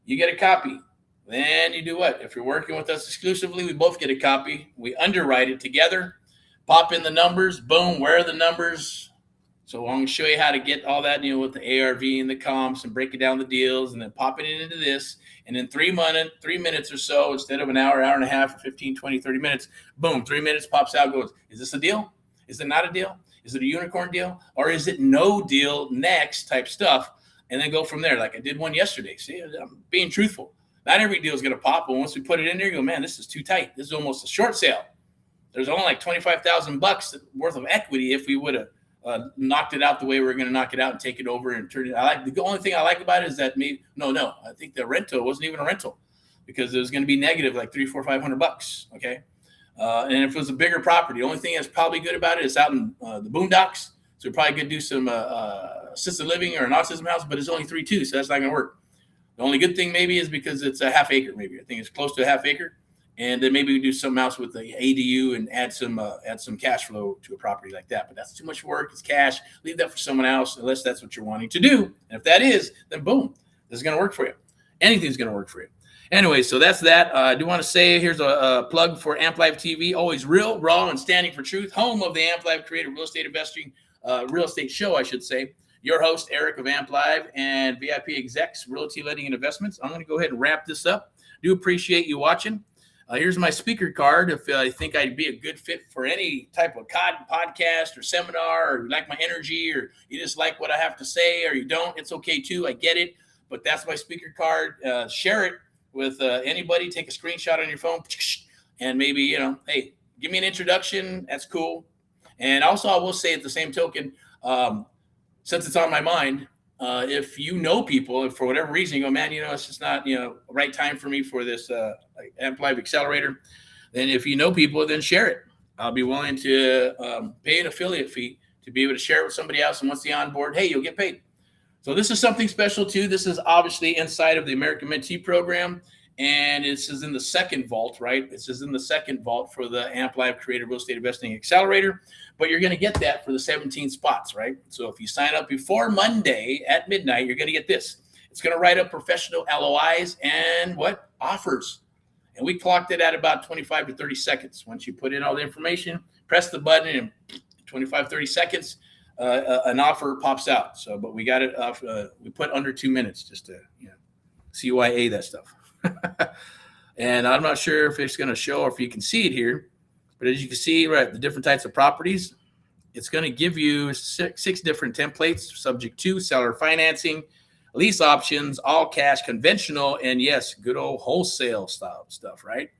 You get a copy. Then you do what? If you're working with us exclusively, we both get a copy. We underwrite it together. pop in the numbers, boom, where are the numbers? So I'm going to show you how to get all that, with the ARV and the comps and breaking down the deals and then popping it into this. And in 3 minutes or so, instead of an hour, hour and a half, or 15, 20, 30 minutes, boom, 3 minutes pops out, goes, is this a deal? Is it not a deal? Is it a unicorn deal? Or is it no deal next type stuff? And then go from there. Like I did one yesterday. See, I'm being truthful. Not every deal is going to pop, but once we put it in there, you go, man, this is too tight. This is almost a short sale. There's only like $25,000 worth of equity if we would have knocked it out the way we were going to knock it out and take it over and turn it. The only thing I like about it is that I think the rental wasn't even a rental because it was going to be negative like $300-$500. Okay. And if it was a bigger property, the only thing that's probably good about it is out in the boondocks. So we're probably going to do some assisted living or an autism house, but it's only 3.2. So that's not going to work. The only good thing maybe is because it's a half acre. Maybe I think it's close to a half acre. And then maybe we do something else with the ADU and add some cash flow to a property like that. But that's too much work. It's cash. Leave that for someone else, unless that's what you're wanting to do. And if that is, then boom, this is going to work for you. Anything's going to work for you. Anyway, so that's that. I do want to say here's a plug for Amp Live TV. Always real, raw, and standing for truth. Home of the Amp Live Creative Real Estate Investing, real estate show, I should say. Your host, Erick of Amp Live and VIP Execs, Realty Lending and Investments. I'm going to go ahead and wrap this up. Do appreciate you watching. Here's my speaker card. If I think I'd be a good fit for any type of podcast or seminar, or you like my energy, or you just like what I have to say, or you don't, it's okay too. I get it. But that's my speaker card. Share it with anybody. Take a screenshot on your phone and maybe, hey, give me an introduction. That's cool. And also I will say at the same token, since it's on my mind, if you know people, if for whatever reason you go, man, it's just not, right time for me for this Amp Live Accelerator, then if you know people, then share it. I'll be willing to pay an affiliate fee to be able to share it with somebody else. And once they on board, hey, you'll get paid. So this is something special too. This is obviously inside of the American Mentee program. And this is in the second vault, right? This is in the second vault for the Amp Live Creative Real Estate Investing Accelerator. But you're going to get that for the 17 spots, right? So if you sign up before Monday at midnight, you're going to get this. It's going to write up professional LOIs and offers. And we clocked it at about 25 to 30 seconds. Once you put in all the information, press the button, and 25, 30 seconds, an offer pops out. So, but we got it off. We put under 2 minutes just to, CYA that stuff. And I'm not sure if it's going to show or if you can see it here. But as you can see, right, the different types of properties, it's going to give you six different templates subject to seller financing, lease options, all cash, conventional, and yes, good old wholesale stuff, right?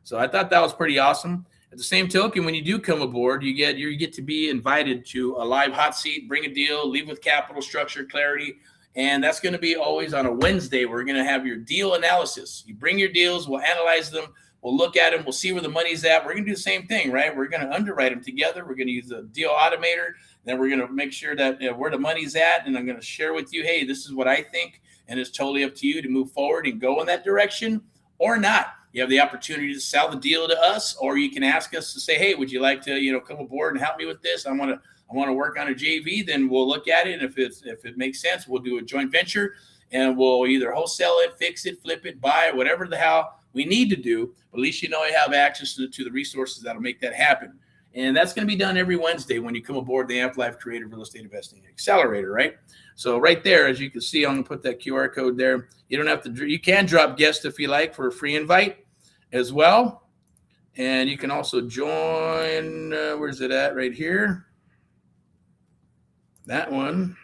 So I thought that was pretty awesome. At the same token, when you do come aboard, you get to be invited to a live hot seat, bring a deal, leave with capital structure clarity. And that's going to be always on a Wednesday. We're going to have your deal analysis. You bring your deals, we'll analyze them. We'll look at them. We'll see where the money's at. We're going to do the same thing, right? We're going to underwrite them together. We're going to use a deal automator. Then we're going to make sure that where the money's at. And I'm going to share with you, hey, this is what I think. And it's totally up to you to move forward and go in that direction or not. You have the opportunity to sell the deal to us, or you can ask us to say, hey, would you like to, come aboard and help me with this? I want to work on a JV. Then we'll look at it. And if it makes sense, we'll do a joint venture and we'll either wholesale it, fix it, flip it, buy it, whatever the hell we need to do. But at least you have access to the resources that'll make that happen. And that's going to be done every Wednesday when you come aboard the Amp Live Creative Real Estate Investing Accelerator, right? So right there, as you can see, I'm going to put that QR code there. You don't have to, you can drop guests if you like for a free invite as well. And you can also join, where's it at? Right here. That one.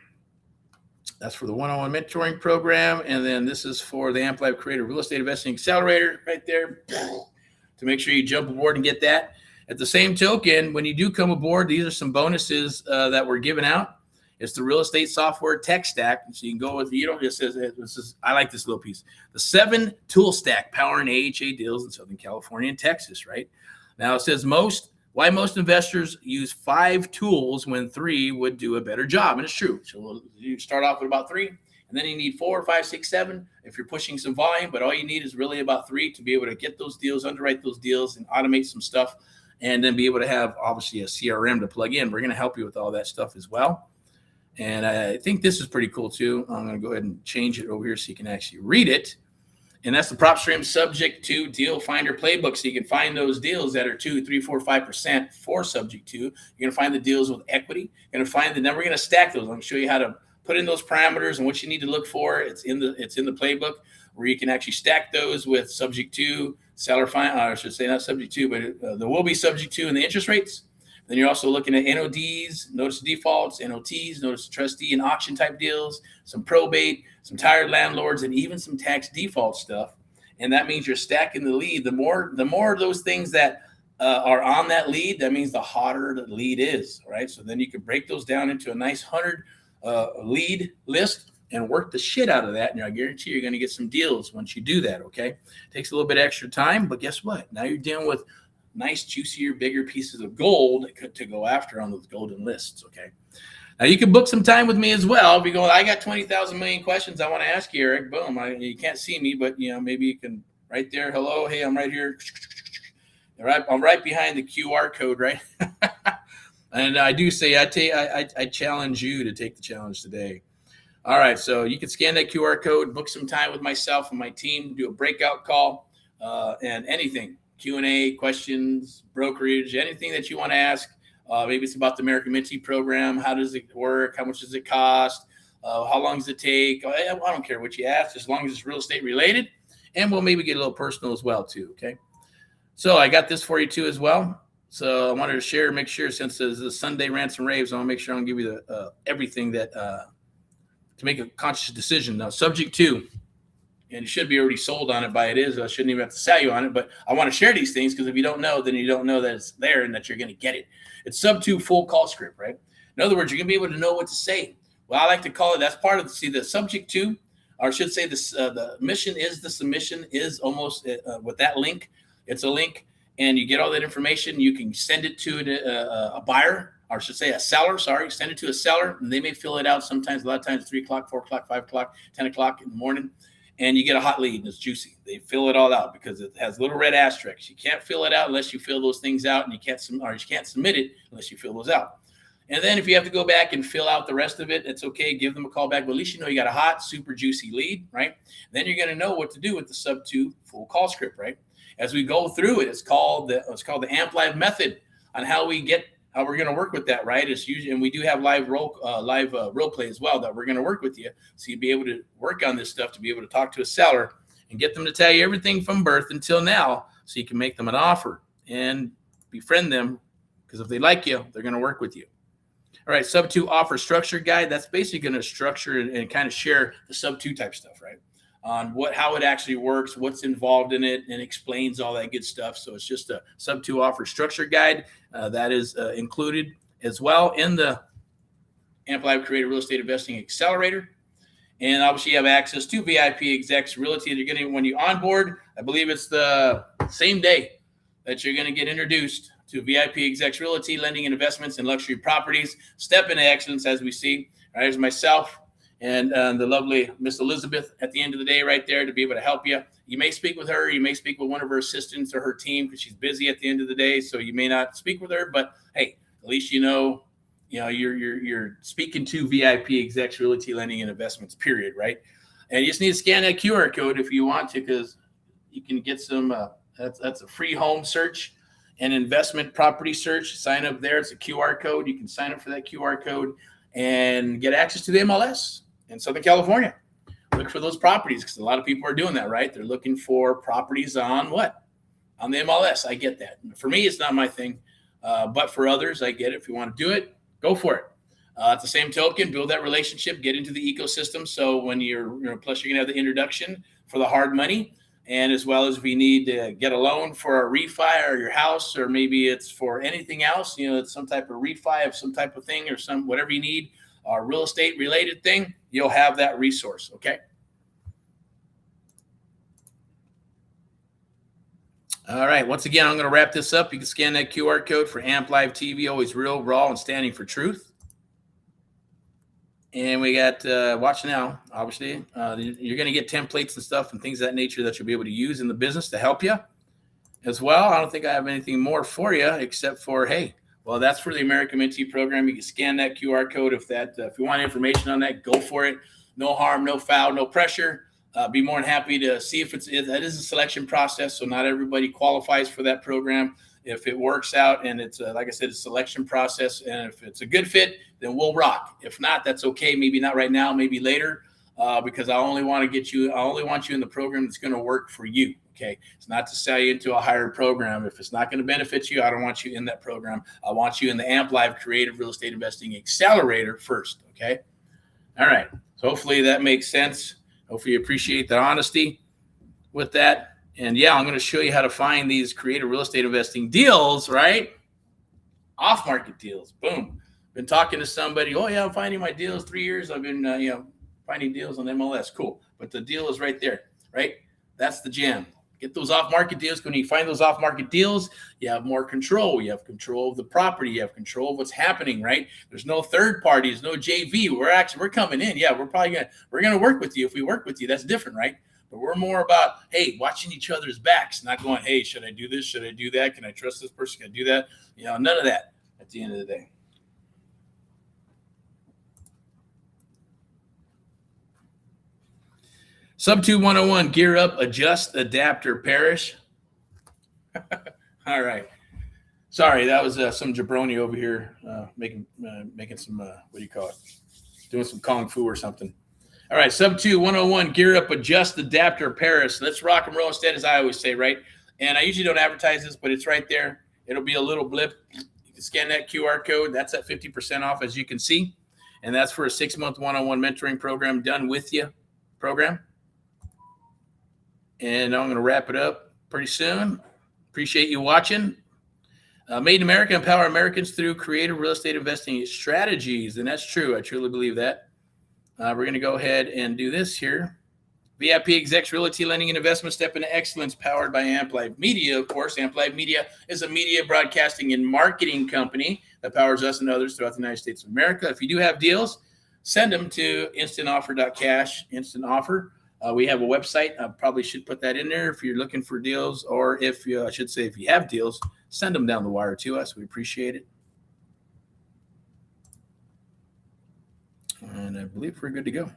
That's for the one-on-one mentoring program. And then this is for the Amp Live Creative Real Estate Investing Accelerator right there to make sure you jump aboard and get that. At the same token, when you do come aboard, these are some bonuses that we're giving out. It's the real estate software tech stack. So you can go with, I like this little piece. The 7 tool stack powering AHA deals in Southern California and Texas, right? Now it says why most investors use 5 tools when 3 would do a better job. And it's true. So you start off with about 3, and then you need 4, 5, 6, 7 if you're pushing some volume. But all you need is really about 3 to be able to get those deals, underwrite those deals, and automate some stuff, and then be able to have, obviously, a CRM to plug in. We're going to help you with all that stuff as well. And I think this is pretty cool, too. I'm going to go ahead and change it over here so you can actually read it. And that's the prop stream subject to deal finder playbook. So you can find those deals that are 2, 3, 4, 5% for subject to. You're going to find the deals with equity. You're going to find then we're going to stack those. I'm going to show you how to put in those parameters and what you need to look for. It's in the playbook where you can actually stack those with subject to, seller fine. I should say not subject to, but there will be subject to in the interest rates. Then you're also looking at NODs, notice of defaults, NOTs, notice of trustee and auction type deals, some probate, some tired landlords, and even some tax default stuff. And that means you're stacking the lead. The more of those things that are on that lead, that means the hotter the lead is, right? So then you can break those down into a nice 100 lead list and work the shit out of that. And I guarantee you're going to get some deals once you do that, okay? It takes a little bit extra time, but guess what? Now you're dealing with nice, juicier, bigger pieces of gold to go after on those golden lists, okay? Now, you can book some time with me as well. If you go, I got 20,000 million questions I want to ask you, Eric. Boom. You can't see me, but, maybe you can right there. Hello. Hey, I'm right here. I'm right behind the QR code, right? And I do say, I challenge you to take the challenge today. All right. So you can scan that QR code, book some time with myself and my team, do a breakout call, and anything. Q&A, questions, brokerage, anything that you want to ask. Maybe it's about the American Minty program. How does it work? How much does it cost? How long does it take? I don't care what you ask, as long as it's real estate related. And we'll maybe get a little personal as well, too. Okay. So I got this for you, too, as well. So I wanted to share, make sure, since it's the Sunday rants and raves, I want to make sure I'm going to give you the everything that to make a conscious decision. Now, subject to, and it should be already sold on it by it is. I shouldn't even have to sell you on it, but I want to share these things because if you don't know, then you don't know that it's there and that you're going to get it. It's sub 2 full call script, right? In other words, you're going to be able to know what to say. Well, I like to call it, that's part of the subject to, or I should say this, the mission is the submission is almost with that link. It's a link and you get all that information. You can send it to a buyer, or I should say a seller, send it to a seller and they may fill it out sometimes, a lot of times 3 o'clock, 4 o'clock, 5 o'clock, 10 o'clock in the morning. And you get a hot lead and it's juicy. They fill it all out because it has little red asterisks. You can't fill it out unless you fill those things out, and you can't submit it unless you fill those out. And then if you have to go back and fill out the rest of it, it's okay. Give them a call back. But at least you know you got a hot, super juicy lead, right? Then you're going to know what to do with the sub 2 full call script, right? As we go through it, it's called the AMP Live method on how we're going to work with that, right? It's usually, and we do have live role play as well that we're going to work with you, so you'll be able to work on this stuff to be able to talk to a seller and get them to tell you everything from birth until now, so you can make them an offer and befriend them, because if they like you, they're going to work with you. All right, sub 2 offer structure guide. That's basically going to structure and kind of share the sub 2 type stuff, right? On how it actually works, what's involved in it, and explains all that good stuff. So it's just a sub 2 offer structure guide that is included as well in the AMP Live Creative Real Estate Investing Accelerator. And obviously you have access to VIP Execs Realty that you're getting when you onboard. I believe it's the same day that you're going to get introduced to VIP Execs Realty, lending and investments in luxury properties. Step into excellence, as we see. All right, there's myself and the lovely Miss Elizabeth at the end of the day right there to be able to help you. You may speak with her. You may speak with one of her assistants or her team because she's busy at the end of the day. So you may not speak with her, but hey, at least you're speaking to VIP Execs Realty, Lending and Investments, period, right? And you just need to scan that QR code if you want to, because you can get some, that's a free home search and investment property search. Sign up there. It's a QR code. You can sign up for that QR code and get access to the MLS in Southern California. Look for those properties because a lot of people are doing that, right? They're looking for properties on what? On the MLS. I get that. For me, it's not my thing. But for others, I get it. If you want to do it, go for it. At the same token, build that relationship, get into the ecosystem. So when plus you're going to have the introduction for the hard money. And as well as if you need to get a loan for a refi or your house, or maybe it's for anything else, it's some type of refi of some type of thing or whatever you need, or real estate related thing, you'll have that resource. Okay. All right. Once again, I'm going to wrap this up. You can scan that QR code for AMP Live TV, always real, raw, and standing for truth. And we got, watch now, obviously. You're going to get templates and stuff and things of that nature that you'll be able to use in the business to help you as well. I don't think I have anything more for you except for, hey, well, that's for the American Minty program. You can scan that QR code if you want information on that, go for it. No harm, no foul, no pressure. Be more than happy to see if that is a selection process. So not everybody qualifies for that program. If it works out and it's like I said, it's a selection process, and if it's a good fit, then we'll rock. If not, that's okay. Maybe not right now, maybe later, because I only want you in the program that's going to work for you. Okay, it's not to sell you into a higher program. If it's not going to benefit you, I don't want you in that program. I want you in the Amp Live Creative Real Estate Investing Accelerator first. Okay, all right. So hopefully that makes sense. Hopefully you appreciate the honesty with that. And yeah, I'm going to show you how to find these creative real estate investing deals, right? Off-market deals. Boom. Been talking to somebody. Oh yeah, I'm finding my deals. 3 years I've been, finding deals on MLS. Cool. But the deal is right there, right? That's the jam. Get those off-market deals. When you find those off-market deals, you have more control. You have control of the property. You have control of what's happening, right? There's no third parties, no JV. We're coming in. Yeah, we're gonna work with you. If we work with you, that's different, right? But we're more about, hey, watching each other's backs, not going, hey, should I do this? Should I do that? Can I trust this person? Can I do that? None of that at the end of the day. Sub 2 101, gear up, adjust, adapt, or perish. All right. Sorry, that was some jabroni over here making some, what do you call it? Doing some Kung Fu or something. All right, Sub 2 101, gear up, adjust, adapt, or perish. Let's rock and roll instead, as I always say, right? And I usually don't advertise this, but it's right there. It'll be a little blip. You can scan that QR code. That's at 50% off, as you can see. And that's for a 6-month one-on-one mentoring program, done with you program. And I'm going to wrap it up pretty soon. Appreciate you watching. Made in America, empower Americans through creative real estate investing strategies. And that's true. I truly believe that. We're going to go ahead and do this here. VIP Execs Realty Lending and Investment Step into Excellence, powered by Amp Live Media. Of course, Amp Live Media is a media broadcasting and marketing company that powers us and others throughout the United States of America. If you do have deals, send them to instantoffer.cash, instant offer. We have a website. I probably should put that in there if you're looking for deals, or if you have deals, send them down the wire to us. We appreciate it. And I believe we're good to go.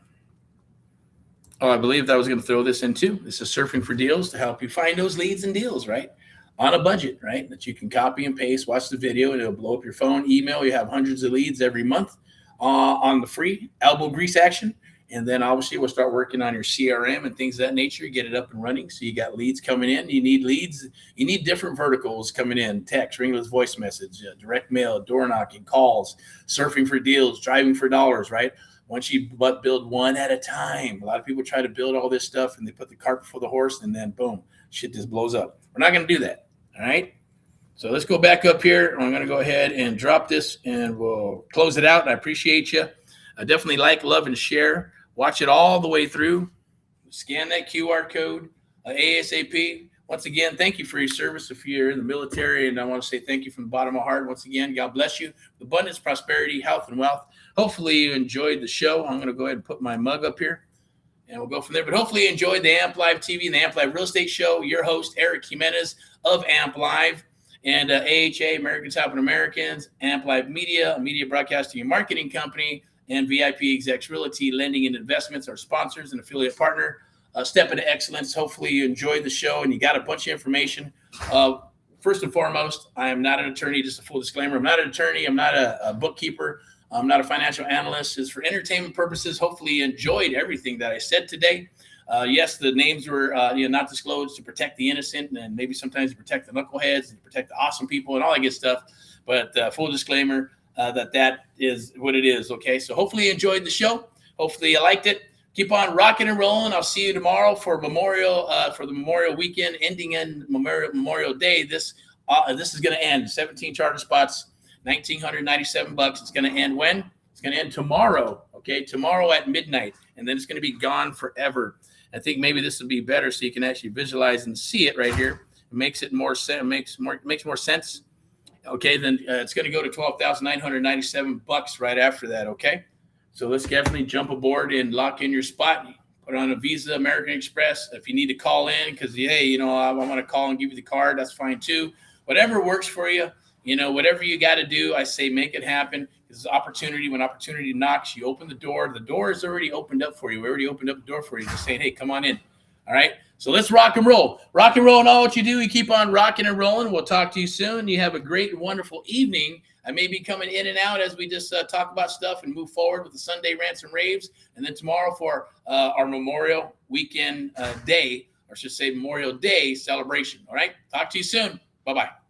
Oh, I believe that I was going to throw this in too. This is Surfing for Deals to help you find those leads and deals, right? On a budget, right? That you can copy and paste, watch the video, and it'll blow up your phone, email. You have hundreds of leads every month on the free elbow grease action. And then obviously we'll start working on your CRM and things of that nature, get it up and running. So you got leads coming in. You need leads. You need different verticals coming in: text, ringless voice message, direct mail, door knocking, calls, surfing for deals, driving for dollars, right? Once you build one at a time. A lot of people try to build all this stuff and they put the cart before the horse, and then boom, shit just blows up. We're not going to do that. All right. So let's go back up here. I'm going to go ahead and drop this and we'll close it out. And I appreciate you. Definitely like, love, and share. Watch it all the way through. Scan that QR code ASAP. Once again, thank you for your service if you're in the military. And I want to say thank you from the bottom of my heart. Once again, God bless you. Abundance, prosperity, health, and wealth. Hopefully you enjoyed the show. I'm going to go ahead and put my mug up here, and we'll go from there. But hopefully you enjoyed the Amp Live TV and the Amp Live Real Estate Show. Your host, Erick Jimenez of Amp Live, and AHA, Americans Helping Americans, Amp Live Media, a media broadcasting and marketing company, and VIP Execs Realty Lending and Investments, our sponsors and affiliate partner. Step into excellence. Hopefully you enjoyed the show and you got a bunch of information. First and foremost, I am not an attorney. Just a full disclaimer. I'm not an attorney. I'm not a bookkeeper. I'm not a financial analyst. It's for entertainment purposes. Hopefully you enjoyed everything that I said today. Yes, the names were not disclosed to protect the innocent, and maybe sometimes to protect the knuckleheads and protect the awesome people and all that good stuff. But full disclaimer that is what it is. Okay, so hopefully you enjoyed the show. Hopefully you liked it. Keep on rocking and rolling. I'll see you tomorrow for the Memorial weekend, ending in Memorial Day. This is going to end 17 charter spots, $1,997. It's going to end when? It's going to end tomorrow. Okay, tomorrow at midnight, and then it's going to be gone forever. I think maybe this will be better so you can actually visualize and see it right here. It makes it more sense. Makes more sense. Okay, then it's going to go to $12,997 right after that. Okay. So let's definitely jump aboard and lock in your spot. Put on a Visa, American Express. If you need to call in because, hey, I want to call and give you the card, that's fine too. Whatever works for you, whatever you got to do, I say make it happen. This is opportunity. When opportunity knocks, you open the door. The door is already opened up for you. We already opened up the door for you, just saying, hey, come on in. All right. So let's rock and roll. Rock and roll in all what you do. You keep on rocking and rolling. We'll talk to you soon. You have a great and wonderful evening. I may be coming in and out as we just talk about stuff and move forward with the Sunday rants and raves. And then tomorrow for our Memorial Weekend day, or I should say Memorial Day celebration. All right. Talk to you soon. Bye-bye.